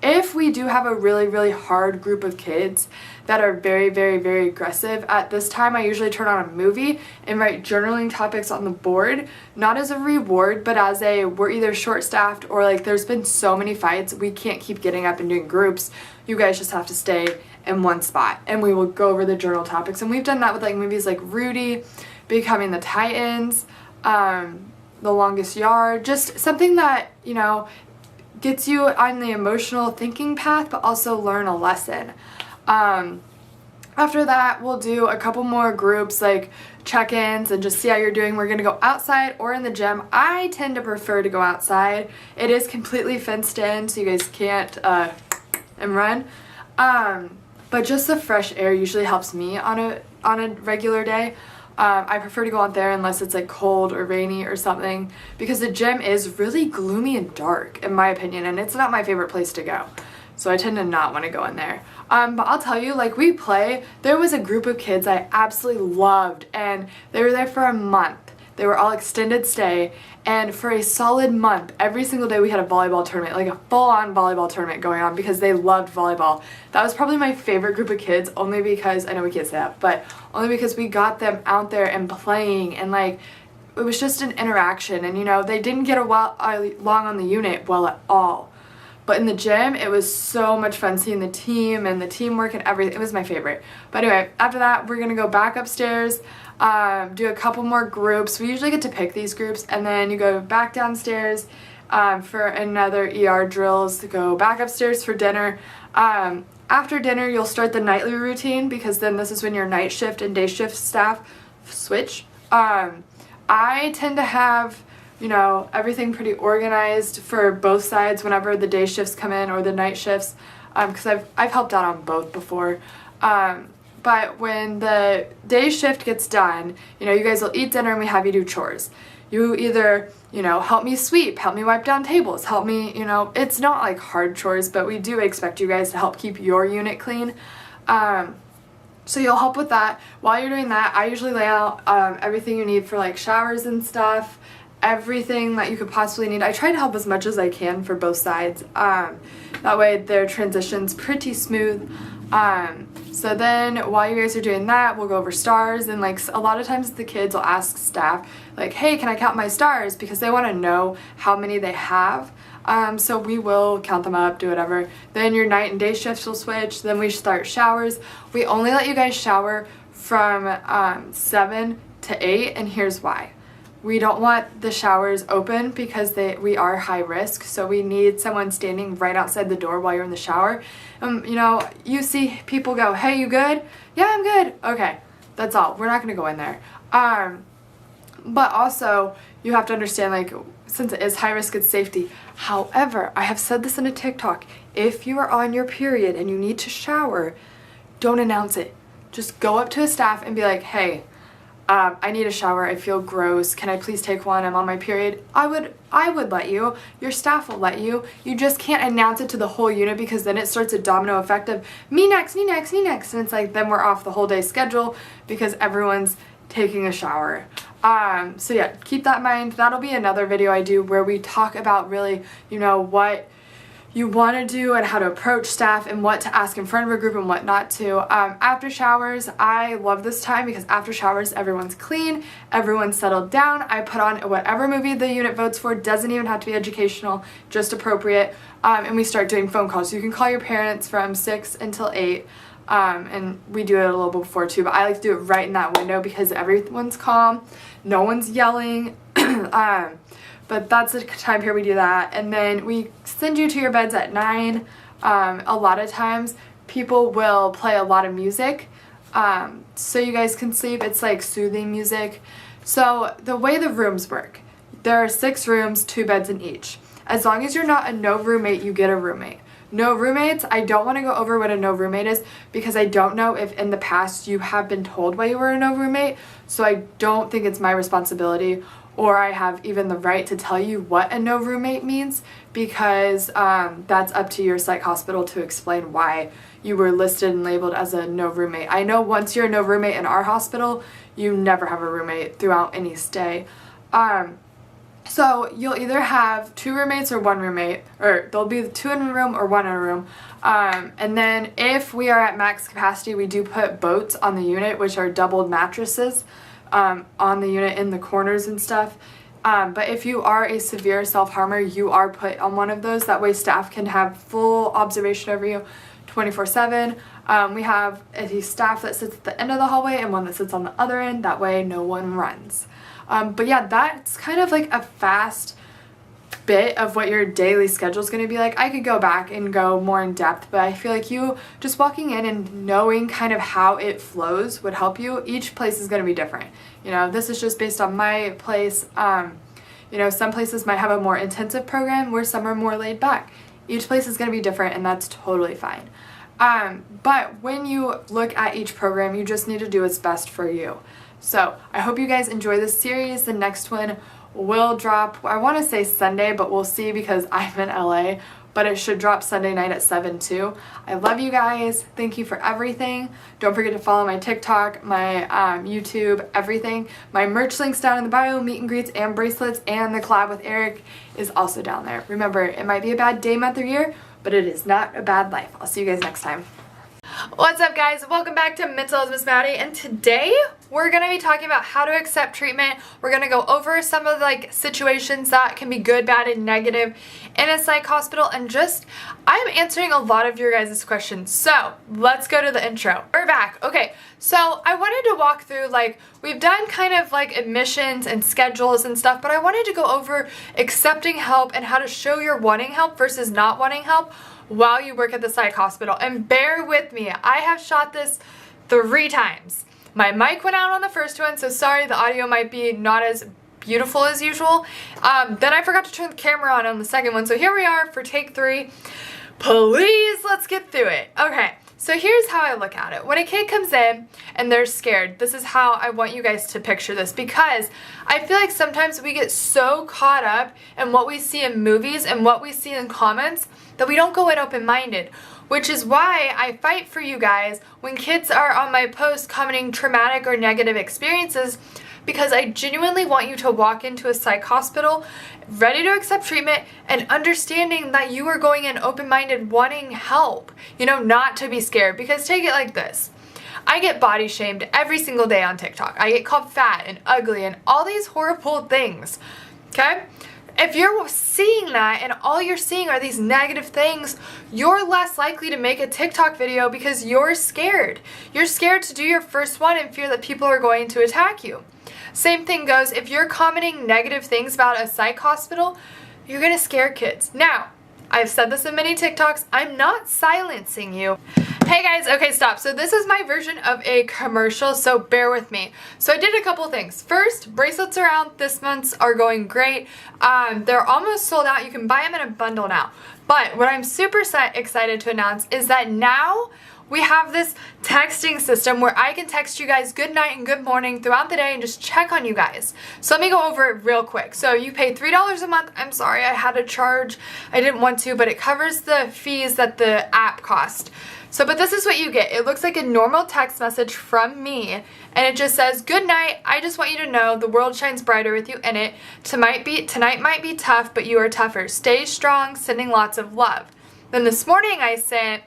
Speaker 1: If we do have a really hard group of kids that are very aggressive, at this time I usually turn on a movie and write journaling topics on the board, not as a reward, but as a, we're either short-staffed or like there's been so many fights, we can't keep getting up and doing groups. You guys just have to stay in one spot, and we will go over the journal topics. And we've done that with like movies like Rudy, Becoming the Titans, The Longest Yard, just something that, you know, gets you on the emotional thinking path, but also learn a lesson. After that, we'll do a couple more groups, like check-ins, and just see how you're doing. We're gonna go outside or in the gym. I tend to prefer to go outside. It is completely fenced in, so you guys can't and run. But just the fresh air usually helps me on a regular day. I prefer to go out there unless it's like cold or rainy or something, because the gym is really gloomy and dark in my opinion, and it's not my favorite place to go. So I tend to not want to go in there. But I'll tell you, like there was a group of kids I absolutely loved, and they were there for a month. They were all extended stay, and for a solid month, every single day we had a volleyball tournament, like a full-on volleyball tournament going on, because they loved volleyball. That was probably my favorite group of kids, only because, I know we can't say that, but only because we got them out there and playing, and like, it was just an interaction, and you know, they didn't get along on the unit well at all. But in the gym, it was so much fun seeing the team and the teamwork and everything. It was my favorite. But anyway, after that, we're going to go back upstairs, do a couple more groups. We usually get to pick these groups, and then you go back downstairs for another ER drills, to go back upstairs for dinner. After dinner, you'll start the nightly routine, because then this is when your night shift and day shift staff switch. I tend to have, you know, everything pretty organized for both sides whenever the day shifts come in or the night shifts, because I've helped out on both before. But when the day shift gets done, you know, you guys will eat dinner and we have you do chores. You either, you know, help me sweep, help me wipe down tables, help me, you know, it's not like hard chores, but we do expect you guys to help keep your unit clean. So you'll help with that. While you're doing that, I usually lay out everything you need for like showers and stuff, everything that you could possibly need. I try to help as much as I can for both sides. That way their transition's pretty smooth. So then while you guys are doing that, we'll go over stars, and like a lot of times the kids will ask staff like, hey, can I count my stars, because they want to know how many they have. So we will count them up, do whatever. Then your night and day shifts will switch. Then we start showers. We only let you guys shower from 7 to 8, and here's why. We don't want the showers open because we are high risk, so we need someone standing right outside the door while you're in the shower. You know, you see people go, hey, you good? Yeah, I'm good. Okay, that's all. We're not going to go in there. But also, you have to understand, like, since it is high risk, it's safety. However, I have said this in a TikTok, if you are on your period and you need to shower, don't announce it. Just go up to a staff and be like, hey, I need a shower, I feel gross, can I please take one, I'm on my period. I would let you, your staff will let you. You just can't announce it to the whole unit, because then it starts a domino effect of me next, me next, me next, and it's like then we're off the whole day schedule because everyone's taking a shower. So yeah, keep that in mind. That'll be another video I do where we talk about really, you know, what you want to do and how to approach staff and what to ask in front of a group and what not to. After showers, I love this time because after showers, everyone's clean, everyone's settled down. I put on whatever movie the unit votes for, doesn't even have to be educational, just appropriate, and we start doing phone calls. You can call your parents from 6 until 8, and we do it a little bit before too, but I like to do it right in that window because everyone's calm, no one's yelling. But that's the time here we do that, and then we send you to your beds at 9. A lot of times people will play a lot of music so you guys can sleep. It's like soothing music. So the way the rooms work, there are 6 rooms, 2 beds in each. As long as you're not a no roommate, you get a roommate. No roommates, I don't want to go over what a no roommate is because I don't know if in the past you have been told why you were a no roommate, so I don't think it's my responsibility or I have even the right to tell you what a no roommate means, because that's up to your psych hospital to explain why you were listed and labeled as a no roommate. I know once you're a no roommate in our hospital, you never have a roommate throughout any stay. So you'll either have 2 roommates or 1 roommate, or there'll be 2 in a room or 1 in a room. And then if we are at max capacity, we do put boats on the unit, which are doubled mattresses on the unit in the corners and stuff. But if you are a severe self-harmer, you are put on one of those. That way staff can have full observation over you 24/7. We have a staff that sits at the end of the hallway and one that sits on the other end. That way no one runs. But yeah, that's kind of like a fast bit of what your daily schedule is going to be like. I could go back and go more in depth, but I feel like you just walking in and knowing kind of how it flows would help you. Each place is going to be different. You know, this is just based on my place. You know, some places might have a more intensive program where some are more laid back. Each place is going to be different, and that's totally fine. But when you look at each program, you just need to do what's best for you. So I hope you guys enjoy this series. The next one will drop, I want to say Sunday, but we'll see because I'm in LA, but it should drop Sunday night at 7 too. I love you guys. Thank you for everything. Don't forget to follow my TikTok, my YouTube, everything. My merch links down in the bio, meet and greets and bracelets, and the collab with Eric is also down there. Remember, it might be a bad day, month, or year, but it is not a bad life. I'll see you guys next time. What's up, guys? Welcome back to Mental as Miss Maddie, and today we're going to be talking about how to accept treatment. We're going to go over some of the situations that can be good, bad, and negative in a psych hospital, and just I'm answering a lot of your guys' questions. So let's go to the intro. We're back. Okay, so I wanted to walk through, we've done kind of admissions and schedules and stuff, but I wanted to go over accepting help and how to show you're wanting help versus not wanting help while you work at the psych hospital. And bear with me, I have shot this 3 times. My mic went out on the first one, so sorry the audio might be not as beautiful as usual. Then I forgot to turn the camera on the second one, so here we are for take 3. Please, let's get through it. Okay, so here's how I look at it. When a kid comes in and they're scared, this is how I want you guys to picture this, because I feel like sometimes we get so caught up in what we see in movies and what we see in comments that we don't go in open-minded, which is why I fight for you guys when kids are on my post commenting traumatic or negative experiences, because I genuinely want you to walk into a psych hospital ready to accept treatment and understanding that you are going in open-minded, wanting help, not to be scared. Because take it like this. I get body shamed every single day on TikTok. I get called fat and ugly and all these horrible things, okay? If you're seeing that and all you're seeing are these negative things, you're less likely to make a TikTok video because you're scared. You're scared to do your first one in fear that people are going to attack you. Same thing goes if you're commenting negative things about a psych hospital, you're going to scare kids. Now, I've said this in many TikToks, I'm not silencing you. Hey guys, okay, stop. So this is my version of a commercial, so bear with me. So I did a couple things. First, bracelets are out this month, are going great. They're almost sold out. You can buy them in a bundle now. But what I'm super excited to announce is that now we have this texting system where I can text you guys good night and good morning throughout the day and just check on you guys. So let me go over it real quick. So you pay $3 a month. I'm sorry, I had to charge. I didn't want to, but it covers the fees that the app cost. So, but this is what you get. It looks like a normal text message from me, and it just says, good night, I just want you to know the world shines brighter with you in it. Tonight might be tough, but you are tougher. Stay strong, sending lots of love. Then this morning I sent,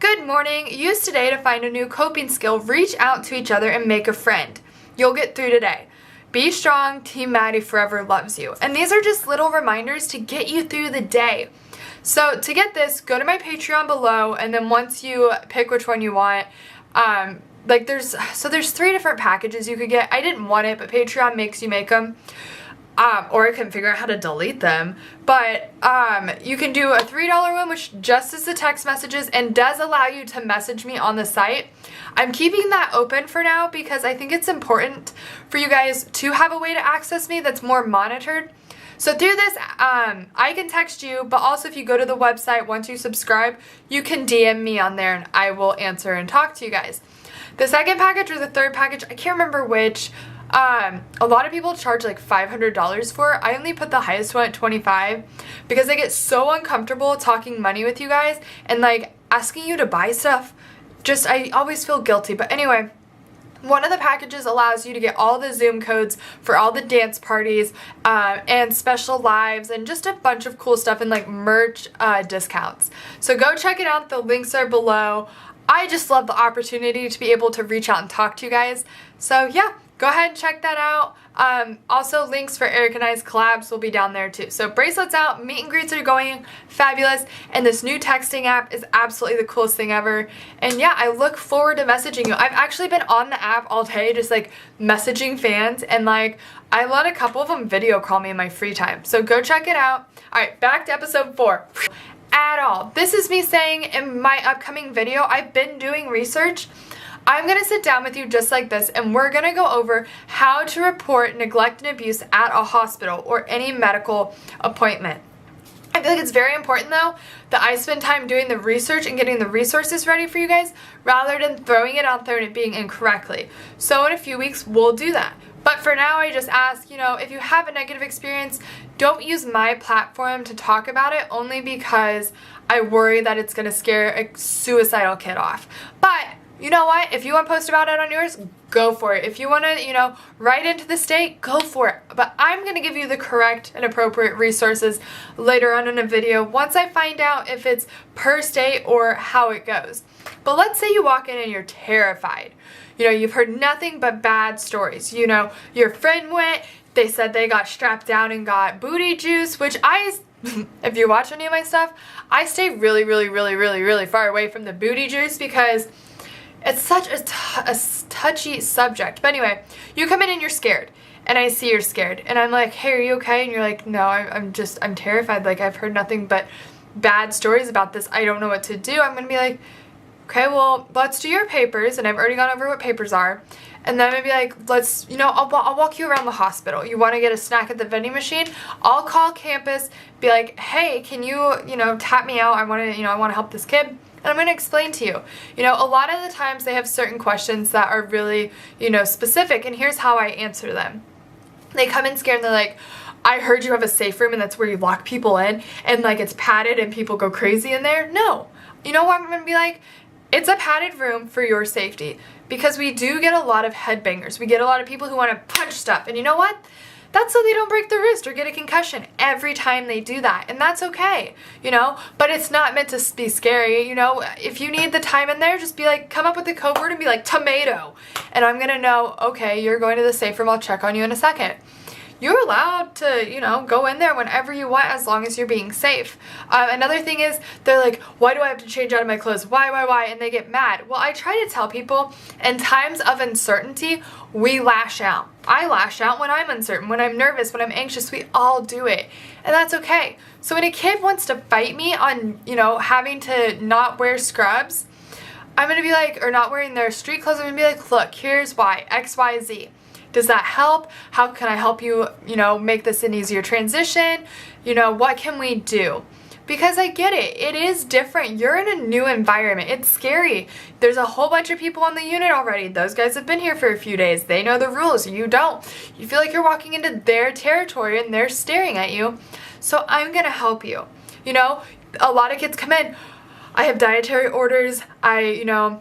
Speaker 1: good morning, use today to find a new coping skill. Reach out to each other and make a friend. You'll get through today. Be strong, Team Maddie forever loves you. And these are just little reminders to get you through the day. So to get this, go to my Patreon below, and then once you pick which one you want, there's 3 different packages you could get. I didn't want it, but Patreon makes you make them. Or I couldn't figure out how to delete them. But you can do a $3 one, which just is the text messages and does allow you to message me on the site. I'm keeping that open for now because I think it's important for you guys to have a way to access me that's more monitored. So through this, I can text you, but also if you go to the website, once you subscribe, you can DM me on there and I will answer and talk to you guys. The second package or the third package, I can't remember which, a lot of people charge like $500 for it. I only put the highest one at $25 because I get so uncomfortable talking money with you guys and asking you to buy stuff. I always feel guilty. But anyway, One of the packages allows you to get all the Zoom codes for all the dance parties and special lives and just a bunch of cool stuff and like merch discounts. So go check it out. The links are below. I just love the opportunity to be able to reach out and talk to you guys. So yeah, go ahead and check that out. Also, links for Eric and I's collabs will be down there too. So bracelets out, meet and greets are going fabulous, and this new texting app is absolutely the coolest thing ever. And yeah, I look forward to messaging you. I've actually been on the app all day just like messaging fans, and like I let a couple of them video call me in my free time. So go check it out. Alright, back to episode 4. At all. This is me saying in my upcoming video, I've been doing research. I'm going to sit down with you just like this, and we're going to go over how to report neglect and abuse at a hospital or any medical appointment. I feel like it's very important though that I spend time doing the research and getting the resources ready for you guys rather than throwing it out there and it being incorrectly. So in a few weeks we'll do that. But for now I just ask, if you have a negative experience, don't use my platform to talk about it only because I worry that it's going to scare a suicidal kid off. But you know what? If you want to post about it on yours, go for it. If you want to, write into the state, go for it. But I'm going to give you the correct and appropriate resources later on in a video once I find out if it's per state or how it goes. But let's say you walk in and you're terrified. You've heard nothing but bad stories. Your friend went, they said they got strapped down and got booty juice, which if you watch any of my stuff, I stay really, really, really, really, really far away from the booty juice because it's such a touchy subject. But anyway, you come in and you're scared, and I see you're scared, and I'm like, hey, are you okay? And you're like, no, I'm terrified. Like, I've heard nothing but bad stories about this. I don't know what to do. I'm gonna be like, okay, well, let's do your papers, and I've already gone over what papers are. And then maybe like, I'll walk you around the hospital. You want to get a snack at the vending machine? I'll call campus, be like, hey, can you, tap me out? I want to help this kid. And I'm going to explain to you. A lot of the times they have certain questions that are really, specific, and here's how I answer them. They come in scared and they're like, I heard you have a safe room and that's where you lock people in and like it's padded and people go crazy in there. No. You know what I'm going to be like? It's a padded room for your safety because we do get a lot of headbangers. We get a lot of people who want to punch stuff, and you know what? That's so they don't break their wrist or get a concussion every time they do that. And that's okay, but it's not meant to be scary. If you need the time in there, just be like, come up with a code word and be like, tomato. And I'm going to know, okay, you're going to the safe room. I'll check on you in a second. You're allowed to, go in there whenever you want as long as you're being safe. Another thing is they're like, why do I have to change out of my clothes? Why? And they get mad. Well, I try to tell people in times of uncertainty, we lash out. I lash out when I'm uncertain, when I'm nervous, when I'm anxious. We all do it. And that's okay. So when a kid wants to fight me on, having to not wear scrubs, I'm going to be like, or not wearing their street clothes, I'm going to be like, look, here's why, X, Y, Z. Does that help? How can I help you, make this an easier transition? What can we do? Because I get it. It is different. You're in a new environment. It's scary. There's a whole bunch of people on the unit already. Those guys have been here for a few days. They know the rules. You don't. You feel like you're walking into their territory and they're staring at you. So I'm going to help you. A lot of kids come in. I have dietary orders. I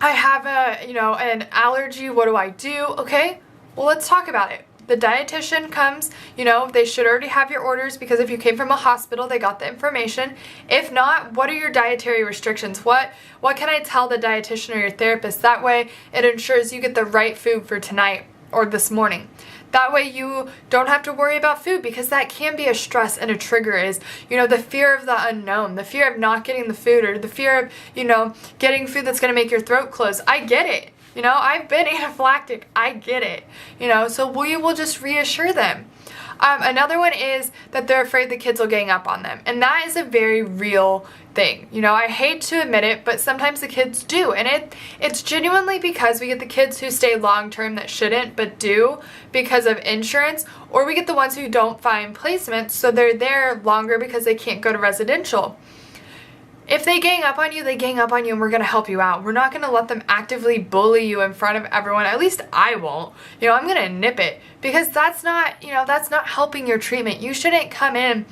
Speaker 1: have an allergy. What do I do? Okay. Well, let's talk about it. The dietitian comes, they should already have your orders because if you came from a hospital, they got the information. If not, what are your dietary restrictions? What can I tell the dietitian or your therapist? That way it ensures you get the right food for tonight or this morning. That way you don't have to worry about food because that can be a stress and a trigger is, the fear of the unknown, the fear of not getting the food or the fear of, getting food that's going to make your throat close. I get it. I've been anaphylactic. I get it. So we will just reassure them. Another one is that they're afraid the kids will gang up on them. And that is a very real thing. I hate to admit it, but sometimes the kids do. And it's genuinely because we get the kids who stay long term that shouldn't but do because of insurance, or we get the ones who don't find placements so they're there longer because they can't go to residential. If they gang up on you, they gang up on you and we're going to help you out. We're not going to let them actively bully you in front of everyone. At least I won't. I'm going to nip it because that's not helping your treatment. You shouldn't come in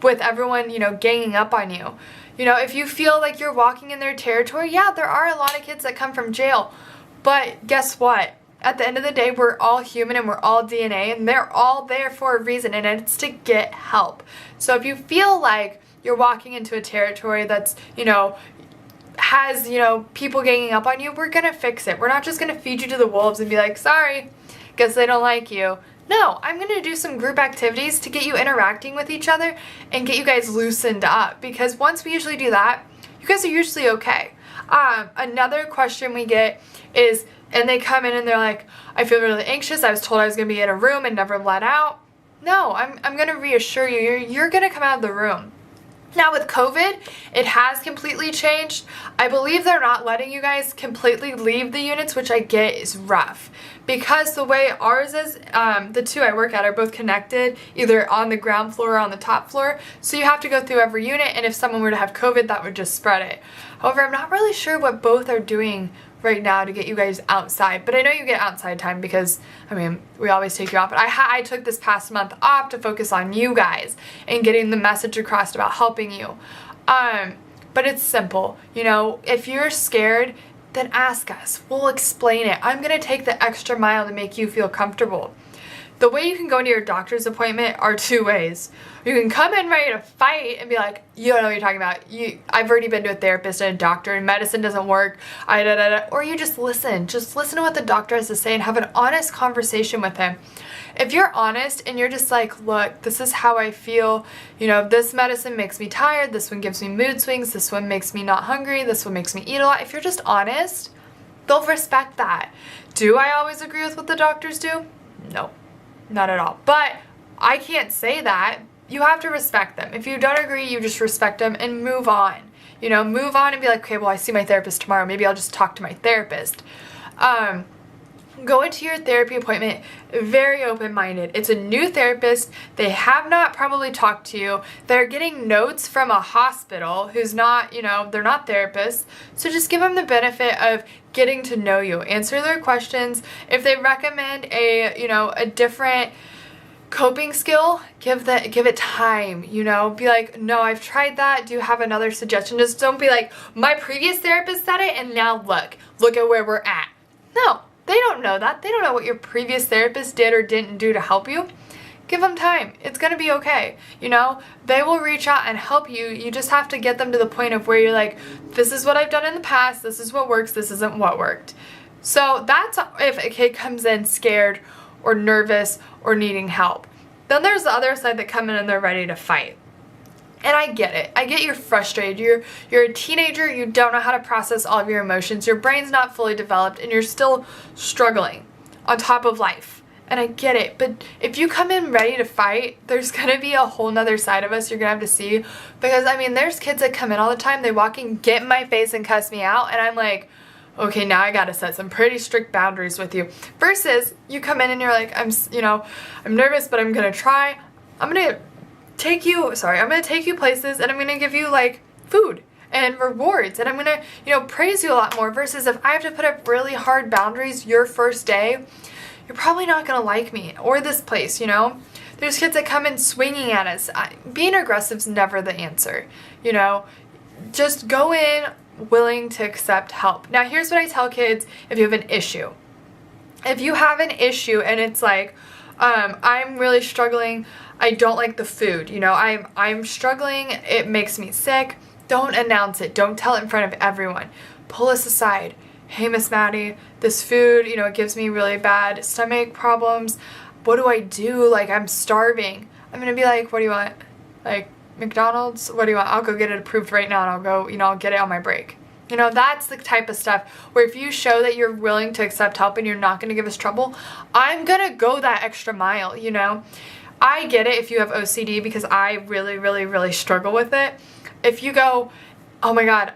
Speaker 1: with everyone, ganging up on you. If you feel like you're walking in their territory, yeah, there are a lot of kids that come from jail. But guess what? At the end of the day, we're all human and we're all DNA, and they're all there for a reason, and it's to get help. So if you feel like you're walking into a territory that's, has, people ganging up on you, we're gonna fix it. We're not just gonna feed you to the wolves and be like, sorry, guess they don't like you. No, I'm gonna do some group activities to get you interacting with each other and get you guys loosened up, because once we usually do that, you guys are usually okay. Another question we get is, and they come in and they're like, I feel really anxious. I was told I was going to be in a room and never let out. No, I'm going to reassure you, you're going to come out of the room. Now with COVID, it has completely changed. I believe they're not letting you guys completely leave the units, which I get is rough. Because the way ours is, the two I work at are both connected, either on the ground floor or on the top floor. So you have to go through every unit, and if someone were to have COVID, that would just spread it. However, I'm not really sure what both are doing right now to get you guys outside, but I know you get outside time because, we always take you off, but I took this past month off to focus on you guys and getting the message across about helping you. But it's simple, if you're scared, then ask us. We'll explain it. I'm going to take the extra mile to make you feel comfortable. The way you can go into your doctor's appointment are two ways. You can come in ready to fight and be like, you don't know what you're talking about. I've already been to a therapist and a doctor and medicine doesn't work. Or you just listen. Just listen to what the doctor has to say and have an honest conversation with him. If you're honest and you're just like, look, this is how I feel. This medicine makes me tired. This one gives me mood swings. This one makes me not hungry. This one makes me eat a lot. If you're just honest, they'll respect that. Do I always agree with what the doctors do? No. Not at all. But I can't say that. You have to respect them. If you don't agree, you just respect them and move on. Move on and be like, okay, well, I see my therapist tomorrow. Maybe I'll just talk to my therapist. Go into your therapy appointment very open-minded. It's a new therapist. They have not probably talked to you. They're getting notes from a hospital who's not, they're not therapists. So just give them the benefit of getting to know you. Answer their questions. If they recommend a different coping skill, give it time, be like, no, I've tried that. Do you have another suggestion? Just don't be like, my previous therapist said it and now look at where we're at. No. They don't know that. They don't know what your previous therapist did or didn't do to help you. Give them time. It's going to be okay. They will reach out and help you. You just have to get them to the point of where you're like, this is what I've done in the past. This is what works. This isn't what worked. So that's if a kid comes in scared or nervous or needing help. Then there's the other side that come in and they're ready to fight. And I get it. I get you're frustrated. You're a teenager. You don't know how to process all of your emotions. Your brain's not fully developed and you're still struggling on top of life. And I get it. But if you come in ready to fight, there's going to be a whole nother side of us you're going to have to see. Because, there's kids that come in all the time. They walk in, get in my face and cuss me out. And I'm like, okay, now I got to set some pretty strict boundaries with you. Versus you come in and you're like, I'm nervous, but I'm going to try. I'm going to take you places and I'm going to give you food and rewards and I'm going to, praise you a lot more versus if I have to put up really hard boundaries your first day, you're probably not going to like me or this place, There's kids that come in swinging at us. Being aggressive is never the answer, Just go in willing to accept help. Now, here's what I tell kids if you have an issue. If you have an issue and it's like, I'm really struggling, I don't like the food, I'm struggling, it makes me sick. Don't announce it. Don't tell it in front of everyone. Pull us aside. Hey, Miss Maddie, this food, it gives me really bad stomach problems. What do I do? I'm starving. I'm going to be like, what do you want? McDonald's? What do you want? I'll go get it approved right now and I'll go, I'll get it on my break. That's the type of stuff where if you show that you're willing to accept help and you're not going to give us trouble, I'm going to go that extra mile, I get it if you have OCD because I really, really, really struggle with it. If you go, oh my God,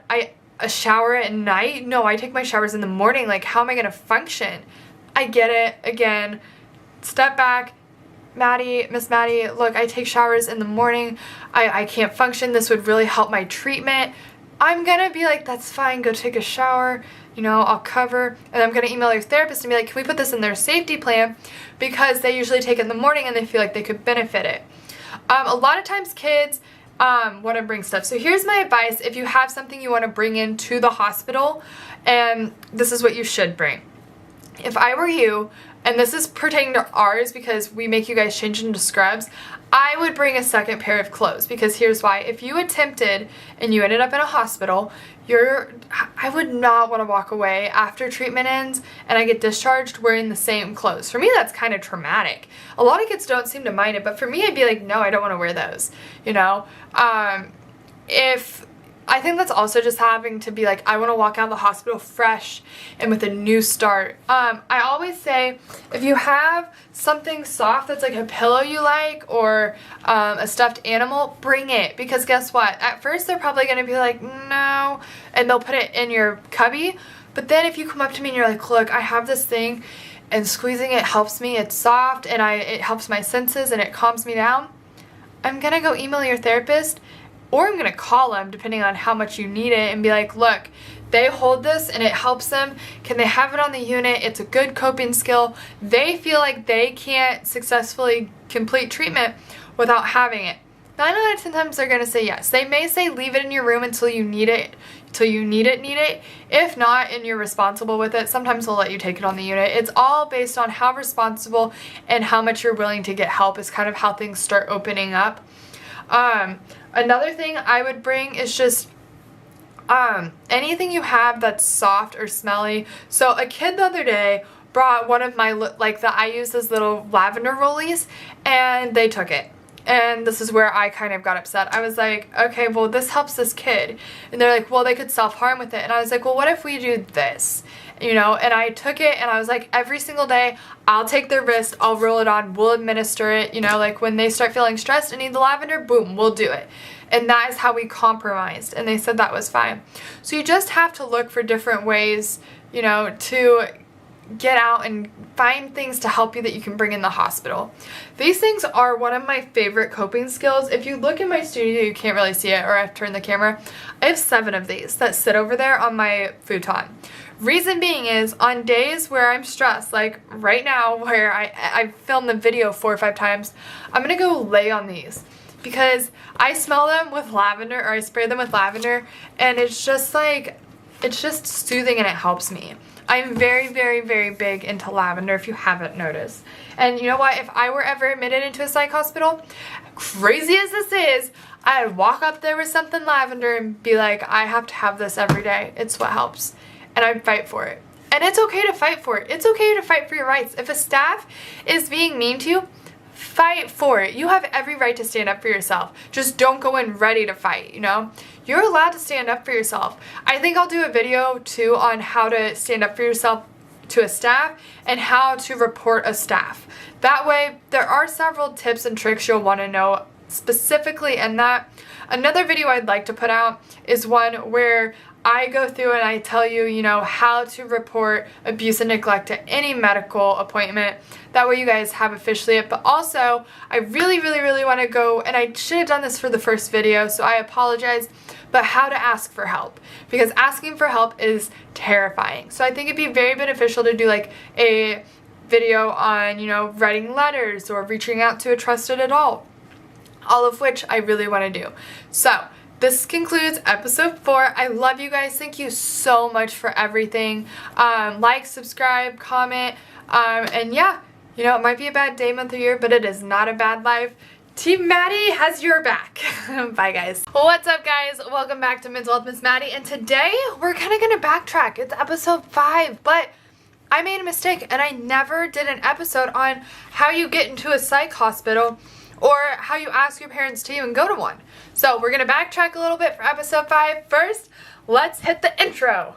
Speaker 1: a shower at night? No, I take my showers in the morning. How am I going to function? I get it. Again, step back. Miss Maddie, look, I take showers in the morning. I can't function. This would really help my treatment. I'm going to be like, that's fine. Go take a shower. I'll cover. And I'm going to email your therapist and be like, can we put this in their safety plan? Because they usually take it in the morning and they feel like they could benefit it. A lot of times kids want to bring stuff. So here's my advice. If you have something you want to bring into the hospital, and this is what you should bring. if I were you, and this is pertaining to ours because we make you guys change into scrubs, I would bring a second pair of clothes, because here's why. If you attempted and you ended up in a hospital, I would not want to walk away after treatment ends and I get discharged wearing the same clothes. For me, that's kind of traumatic. A lot of kids don't seem to mind it, but for me, I'd be like, no, I don't want to wear those, you know? I think that's also just having to be like, I want to walk out of the hospital fresh and with a new start. I always say, if you have something soft that's like a pillow you like, or a stuffed animal, bring it. Because guess what? At first they're probably going to be like, no, and they'll put it in your cubby. But then if you come up to me and you're like, look, I have this thing and squeezing it helps me, it's soft, and it helps my senses and it calms me down, I'm going to go email your therapist. Or I'm going to call them, depending on how much you need it, and be like, look, they hold this and it helps them. Can they have it on the unit? It's a good coping skill. They feel like they can't successfully complete treatment without having it. 9 out of 10 times they're going to say yes. They may say leave it in your room until you need it. Need it. If not, and you're responsible with it, sometimes they'll let you take it on the unit. It's all based on how responsible and how much you're willing to get help is kind of how things start opening up. Another thing I would bring is just anything you have that's soft or smelly. So a kid the other day brought one of my, I use this little lavender rollies, and they took it. And this is where I kind of got upset. I was like, okay, well, this helps this kid. And they're like, well, they could self-harm with it. And I was like, well, what if we do this? You know, and I took it and I was like, every single day, I'll take their wrist, I'll roll it on, we'll administer it. You know, like when they start feeling stressed and need the lavender, boom, we'll do it. And that is how we compromised. And they said that was fine. So you just have to look for different ways, you know, to get out and find things to help you that you can bring in the hospital. These things are one of my favorite coping skills. If you look in my studio, you can't really see it, or I've turned the camera. I have 7 of these that sit over there on my futon. Reason being is, on days where I'm stressed, like right now where I filmed the video 4 or 5 times, I'm gonna go lay on these. Because I smell them with lavender, or I spray them with lavender, and it's just like, it's just soothing and it helps me. I'm very, very, very big into lavender, if you haven't noticed. And you know what? If I were ever admitted into a psych hospital, crazy as this is, I'd walk up there with something lavender and be like, I have to have this every day. It's what helps. And I'd fight for it. And it's okay to fight for it. It's okay to fight for your rights. If a staff is being mean to you, fight for it. You have every right to stand up for yourself. Just don't go in ready to fight, you know? You're allowed to stand up for yourself. I think I'll do a video too on how to stand up for yourself to a staff and how to report a staff. That way, there are several tips and tricks you'll want to know specifically in that. Another video I'd like to put out is one where I go through and I tell you, you know, how to report abuse and neglect at any medical appointment. That way you guys have officially it. But also, I really, really, really want to go, and I should have done this for the first video, so I apologize, but how to ask for help. Because asking for help is terrifying. So I think it'd be very beneficial to do like a video on, you know, writing letters or reaching out to a trusted adult. All of which I really want to do. So, this concludes episode 4. I love you guys. Thank you so much for everything. Like, subscribe, comment, and yeah, you know, it might be a bad day, month, or year, but it is not a bad life. Team Maddie has your back. Bye, guys. What's up, guys? Welcome back to Mental Health Miss Maddie, and today we're kind of going to backtrack. It's episode 5, but I made a mistake, and I never did an episode on how you get into a psych hospital or how you ask your parents to even go to one. So we're going to backtrack a little bit for episode 5. First, let's hit the intro.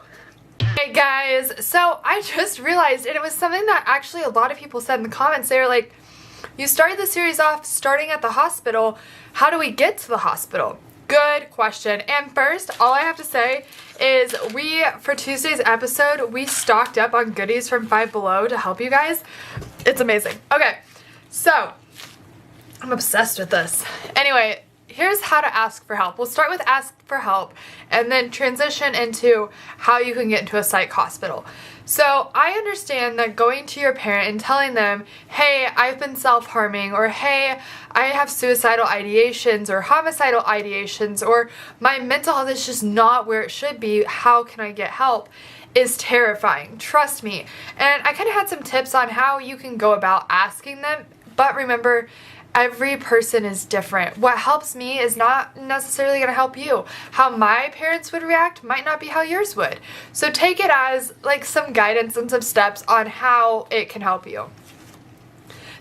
Speaker 1: Hey guys, so I just realized, and it was something that actually a lot of people said in the comments, they were like, you started the series off starting at the hospital, how do we get to the hospital? Good question. And first, all I have to say is for Tuesday's episode, we stocked up on goodies from Five Below to help you guys. It's amazing. Okay, so I'm obsessed with this. Anyway, here's how to ask for help. We'll start with ask for help and then transition into how you can get into a psych hospital. So I understand that going to your parent and telling them, hey, I've been self-harming, or hey, I have suicidal ideations or homicidal ideations, or my mental health is just not where it should be, how can I get help, is terrifying. Trust me. And I kind of had some tips on how you can go about asking them, but remember, every person is different. What helps me is not necessarily going to help you. How my parents would react might not be how yours would. So take it as like some guidance and some steps on how it can help you.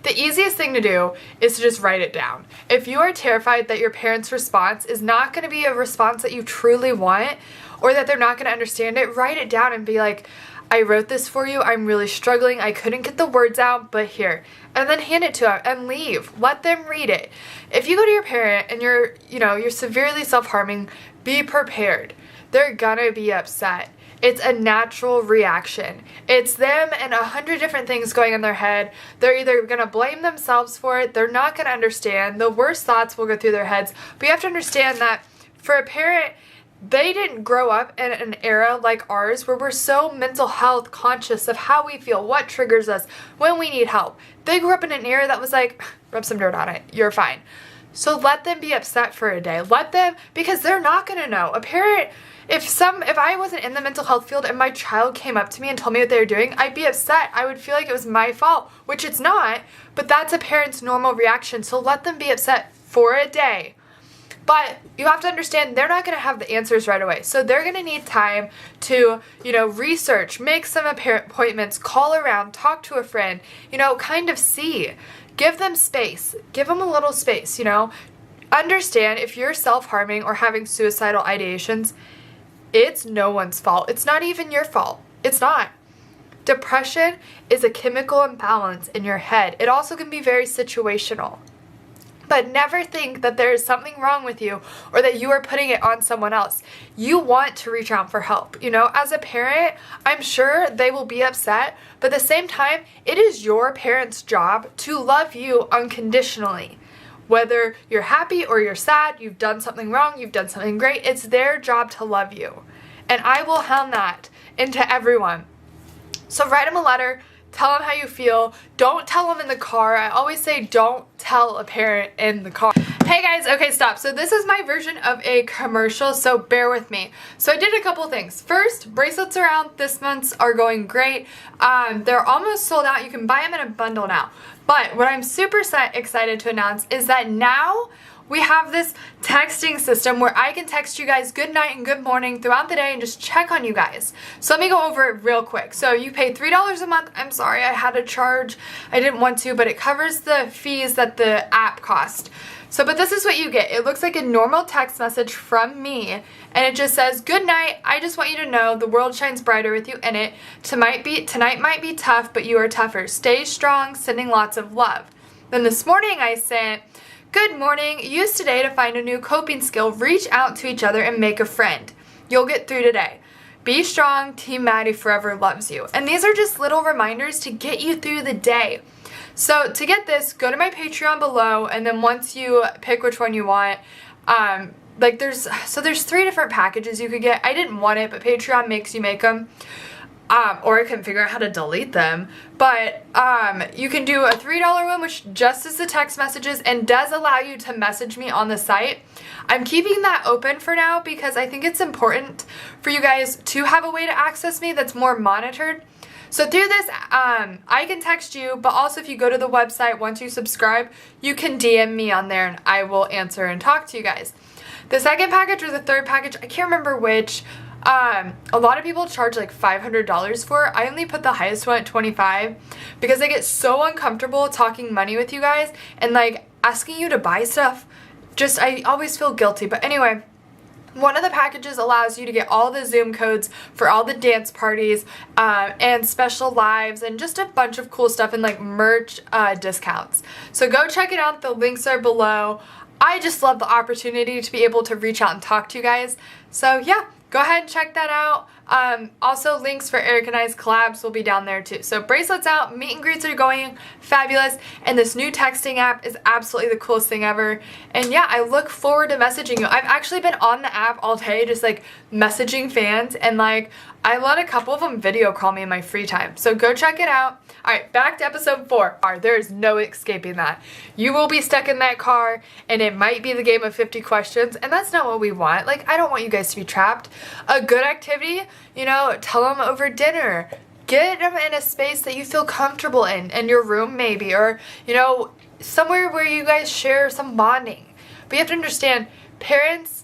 Speaker 1: The easiest thing to do is to just write it down. If you are terrified that your parents' response is not going to be a response that you truly want, or that they're not going to understand it, write it down and be like, I wrote this for you, I'm really struggling, I couldn't get the words out, but here. And then hand it to them and leave. Let them read it. If you go to your parent and you're severely self-harming, be prepared. They're gonna be upset. It's a natural reaction. It's them and 100 different things going in their head. They're either going to blame themselves for it, they're not going to understand, the worst thoughts will go through their heads. But you have to understand that for a parent, they didn't grow up in an era like ours where we're so mental health conscious of how we feel, what triggers us, when we need help. They grew up in an era that was like, rub some dirt on it, you're fine. So let them be upset for a day. Let them, because they're not going to know. A parent, if I wasn't in the mental health field and my child came up to me and told me what they were doing, I'd be upset. I would feel like it was my fault, which it's not, but that's a parent's normal reaction. So let them be upset for a day. But you have to understand they're not going to have the answers right away. So they're going to need time to, research, make some appointments, call around, talk to a friend, kind of see. Give them space. Give them a little space, Understand if you're self-harming or having suicidal ideations, it's no one's fault. It's not even your fault. It's not. Depression is a chemical imbalance in your head. It also can be very situational. But never think that there is something wrong with you or that you are putting it on someone else. You want to reach out for help. As a parent, I'm sure they will be upset, but at the same time, it is your parent's job to love you unconditionally. Whether you're happy or you're sad, you've done something wrong, you've done something great, it's their job to love you. And I will hound that into everyone. So write them a letter. Tell them how you feel. Don't tell them in the car. I always say don't tell a parent in the car. Hey guys, okay, stop. So this is my version of a commercial, so bear with me. So I did a couple things. First, bracelets around this month's are going great. They're almost sold out. You can buy them in a bundle now. But what I'm super excited to announce is that now we have this texting system where I can text you guys good night and good morning throughout the day and just check on you guys. So let me go over it real quick. So you pay $3 a month. I'm sorry, I had to charge. I didn't want to, but it covers the fees that the app cost. So, but this is what you get. It looks like a normal text message from me, and it just says, good night, I just want you to know the world shines brighter with you in it. Tonight might be tough, but you are tougher. Stay strong, sending lots of love. Then this morning I sent, good morning, use today to find a new coping skill. Reach out to each other and make a friend. You'll get through today. Be strong, Team Maddie forever loves you. And these are just little reminders to get you through the day. So to get this, go to my Patreon below, and then once you pick which one you want, there's 3 different packages you could get. I didn't want it, but Patreon makes you make them. Or I couldn't figure out how to delete them. But you can do a $3 one, which just is the text messages and does allow you to message me on the site. I'm keeping that open for now because I think it's important for you guys to have a way to access me that's more monitored. So through this, I can text you, but also if you go to the website, once you subscribe, you can DM me on there and I will answer and talk to you guys. The second package or the third package, I can't remember which, a lot of people charge like $500 for it. I only put the highest one at $25 because I get so uncomfortable talking money with you guys and like asking you to buy stuff. I always feel guilty. But anyway, one of the packages allows you to get all the Zoom codes for all the dance parties and special lives and just a bunch of cool stuff and like merch discounts. So go check it out. The links are below. I just love the opportunity to be able to reach out and talk to you guys. So yeah, go ahead and check that out. Also, links for Eric and I's collabs will be down there too. So bracelets out, meet and greets are going fabulous, and this new texting app is absolutely the coolest thing ever. And yeah, I look forward to messaging you. I've actually been on the app all day just like messaging fans, and like I let a couple of them video call me in my free time. So go check it out. Alright, back to episode 4. There is no escaping that. You will be stuck in that car, and it might be the game of 50 questions, and that's not what we want. Like, I don't want you guys to be trapped. A good activity tell them over dinner. Get them in a space that you feel comfortable in your room maybe, or, somewhere where you guys share some bonding. But you have to understand, parents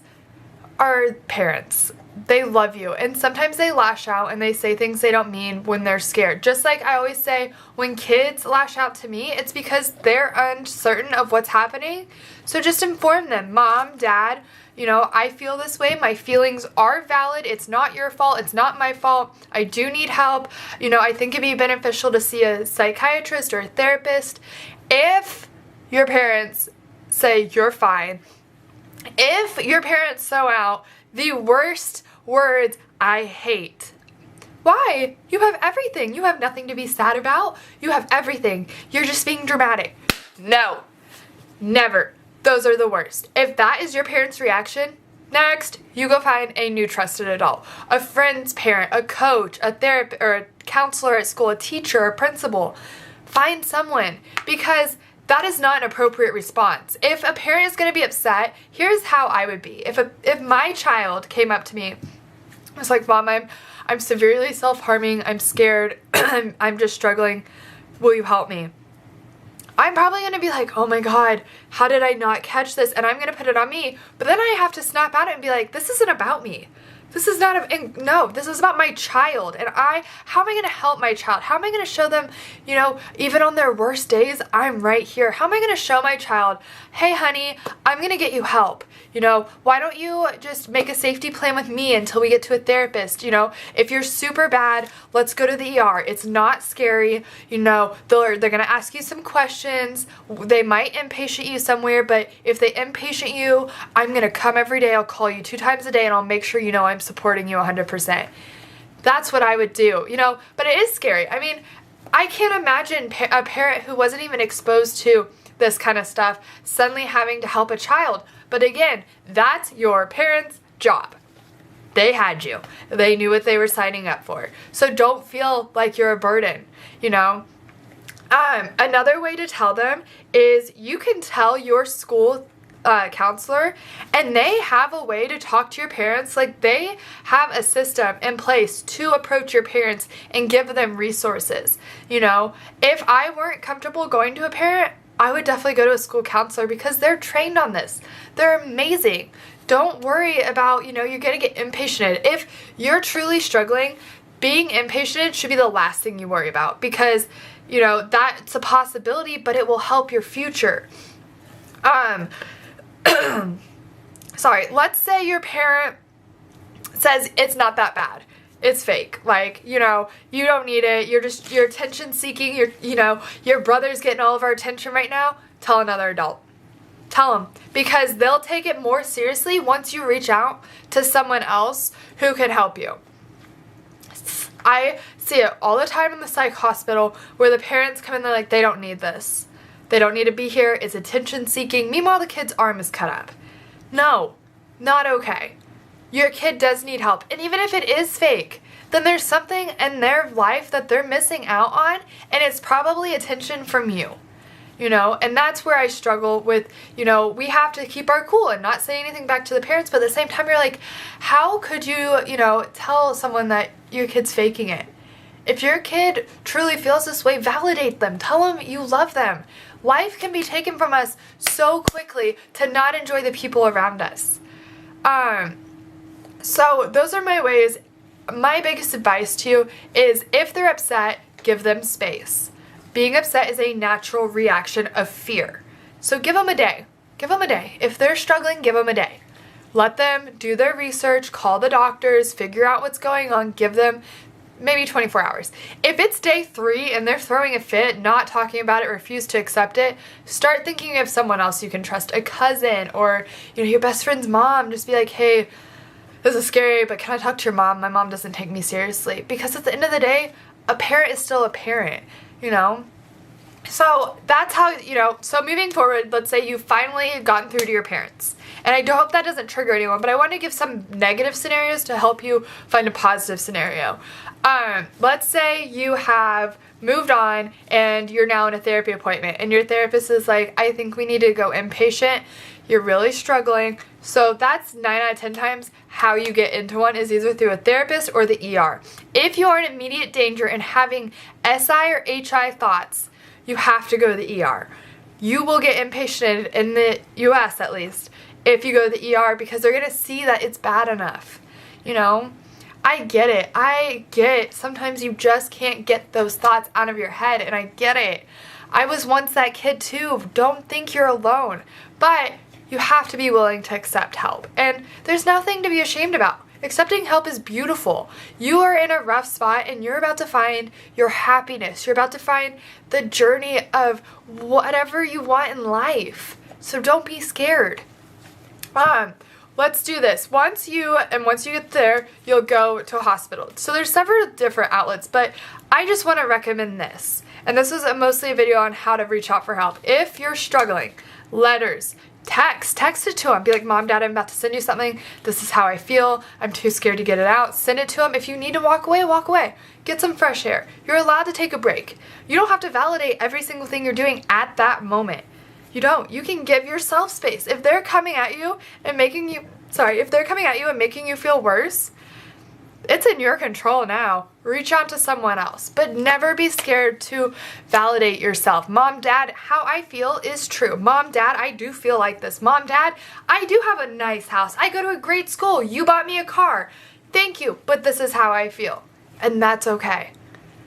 Speaker 1: are parents. They love you, and sometimes they lash out and they say things they don't mean when they're scared. Just like I always say, when kids lash out to me, it's because they're uncertain of what's happening. So just inform them, Mom, Dad, I feel this way. My feelings are valid. It's not your fault. It's not my fault. I do need help. I think it'd be beneficial to see a psychiatrist or a therapist. If your parents say you're fine, if your parents throw out the worst words, I hate. Why? You have everything. You have nothing to be sad about. You have everything. You're just being dramatic. No. Never. Those are the worst. If that is your parents' reaction, next, you go find a new trusted adult. A friend's parent, a coach, a therapist, or a counselor at school, a teacher, a principal. Find someone, because that is not an appropriate response. If a parent is going to be upset, here's how I would be. If my child came up to me, I was like, Mom, I'm severely self-harming. I'm scared. I'm just struggling. Will you help me? I'm probably going to be like, oh my God, how did I not catch this? And I'm going to put it on me. But then I have to snap at it and be like, this isn't about me. This is not, no, this is about my child. And how am I going to help my child? How am I going to show them, even on their worst days, I'm right here. How am I going to show my child, hey honey, I'm going to get you help. Why don't you just make a safety plan with me until we get to a therapist? If you're super bad, let's go to the ER. It's not scary. They're going to ask you some questions. They might inpatient you somewhere, but if they inpatient you, I'm going to come every day. I'll call you 2 times a day and I'll make sure I'm supporting you 100%. That's what I would do, but it is scary. I mean, I can't imagine a parent who wasn't even exposed to this kind of stuff suddenly having to help a child. But again, that's your parents' job. They had you. They knew what they were signing up for. So don't feel like you're a burden, Another way to tell them is you can tell your school counselor, and they have a way to talk to your parents. Like, they have a system in place to approach your parents and give them resources. If I weren't comfortable going to a parent, I would definitely go to a school counselor, because they're trained on this. They're amazing. Don't worry about, you're going to get impatiented. If you're truly struggling, being impatient should be the last thing you worry about, because, that's a possibility, but it will help your future. Sorry, let's say your parent says it's not that bad. It's fake. Like, you don't need it. You're attention seeking. Your brother's getting all of our attention right now. Tell another adult. Tell them, because they'll take it more seriously once you reach out to someone else who can help you. I see it all the time in the psych hospital where the parents come in, they're like, they don't need this. They don't need to be here. It's attention seeking. Meanwhile, the kid's arm is cut up. No, not okay. Your kid does need help. And even if it is fake, then there's something in their life that they're missing out on, and it's probably attention from you. And that's where I struggle with, we have to keep our cool and not say anything back to the parents, but at the same time, you're like, how could you, tell someone that your kid's faking it? If your kid truly feels this way, validate them. Tell them you love them. Life can be taken from us so quickly to not enjoy the people around us. So those are my ways. My biggest advice to you is, if they're upset, give them space. Being upset is a natural reaction of fear. So give them a day. Give them a day. If they're struggling, give them a day. Let them do their research, call the doctors, figure out what's going on, give them maybe 24 hours. If it's day 3 and they're throwing a fit, not talking about it, refuse to accept it, start thinking of someone else you can trust, a cousin or your best friend's mom. Just be like, hey, this is scary, but can I talk to your mom? My mom doesn't take me seriously. Because at the end of the day, a parent is still a parent, So that's how, so moving forward, let's say you've finally gotten through to your parents. And I do hope that doesn't trigger anyone, but I want to give some negative scenarios to help you find a positive scenario. Let's say you have moved on and you're now in a therapy appointment and your therapist is like, I think we need to go inpatient. you're really struggling. So that's 9 out of 10 times how you get into one, is either through a therapist or the ER. If you are in immediate danger and having SI or HI thoughts, you have to go to the ER. You will get inpatiented, in the US at least, if you go to the ER, because they're going to see that it's bad enough. You know, I get it. I get sometimes you just can't get those thoughts out of your head, and I get it. I was once that kid too. Don't think you're alone. But you have to be willing to accept help. And there's nothing to be ashamed about. Accepting help is beautiful. You are in a rough spot and you're about to find your happiness. You're about to find the journey of whatever you want in life. So don't be scared. Let's do this. Once you get there, you'll go to a hospital. So there's several different outlets, but I just want to recommend this. And this was mostly a video on how to reach out for help. If you're struggling, letters, text it to them. Be like, Mom, Dad, I'm about to send you something. This is how I feel. I'm too scared to get it out. Send it to them. If you need to walk away, walk away. Get some fresh air. You're allowed to take a break. You don't have to validate every single thing you're doing at that moment. You don't. You can give yourself space. If they're coming at you and making you feel worse, it's in your control now. Reach out to someone else, but never be scared to validate yourself. Mom, Dad, how I feel is true. Mom, Dad, I do feel like this. Mom, Dad, I do have a nice house. I go to a great school. You bought me a car. Thank you, but this is how I feel, and that's okay.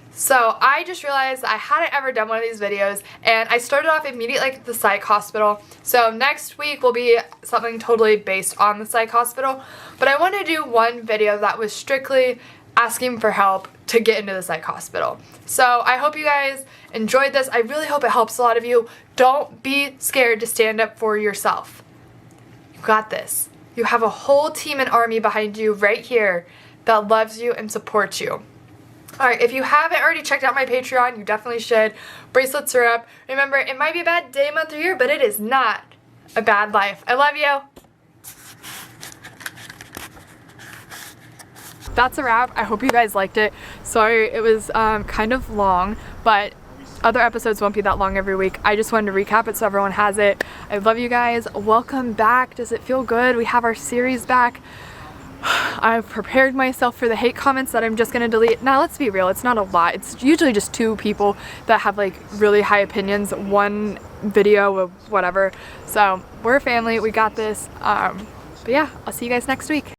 Speaker 1: So I just realized I hadn't ever done one of these videos, and I started off immediately at the psych hospital. So next week will be something totally based on the psych hospital, but I want to do one video that was strictly asking for help to get into the psych hospital. So I hope you guys enjoyed this. I really hope it helps a lot of you. Don't be scared to stand up for yourself. You got this. You have a whole team and army behind you right here that loves you and supports you. Alright, if you haven't already checked out my Patreon, you definitely should. Bracelets are up. Remember, it might be a bad day, month, or year, but it is not a bad life. I love you. That's a wrap. I hope you guys liked it. Sorry, it was kind of long, but other episodes won't be that long every week. I just wanted to recap it so everyone has it. I love you guys. Welcome back. Does it feel good? We have our series back. I've prepared myself for the hate comments that I'm just gonna delete. Now let's be real, it's not a lot. It's usually just 2 people that have like really high opinions, 1 video of whatever. So we're a family, we got this. But yeah, I'll see you guys next week.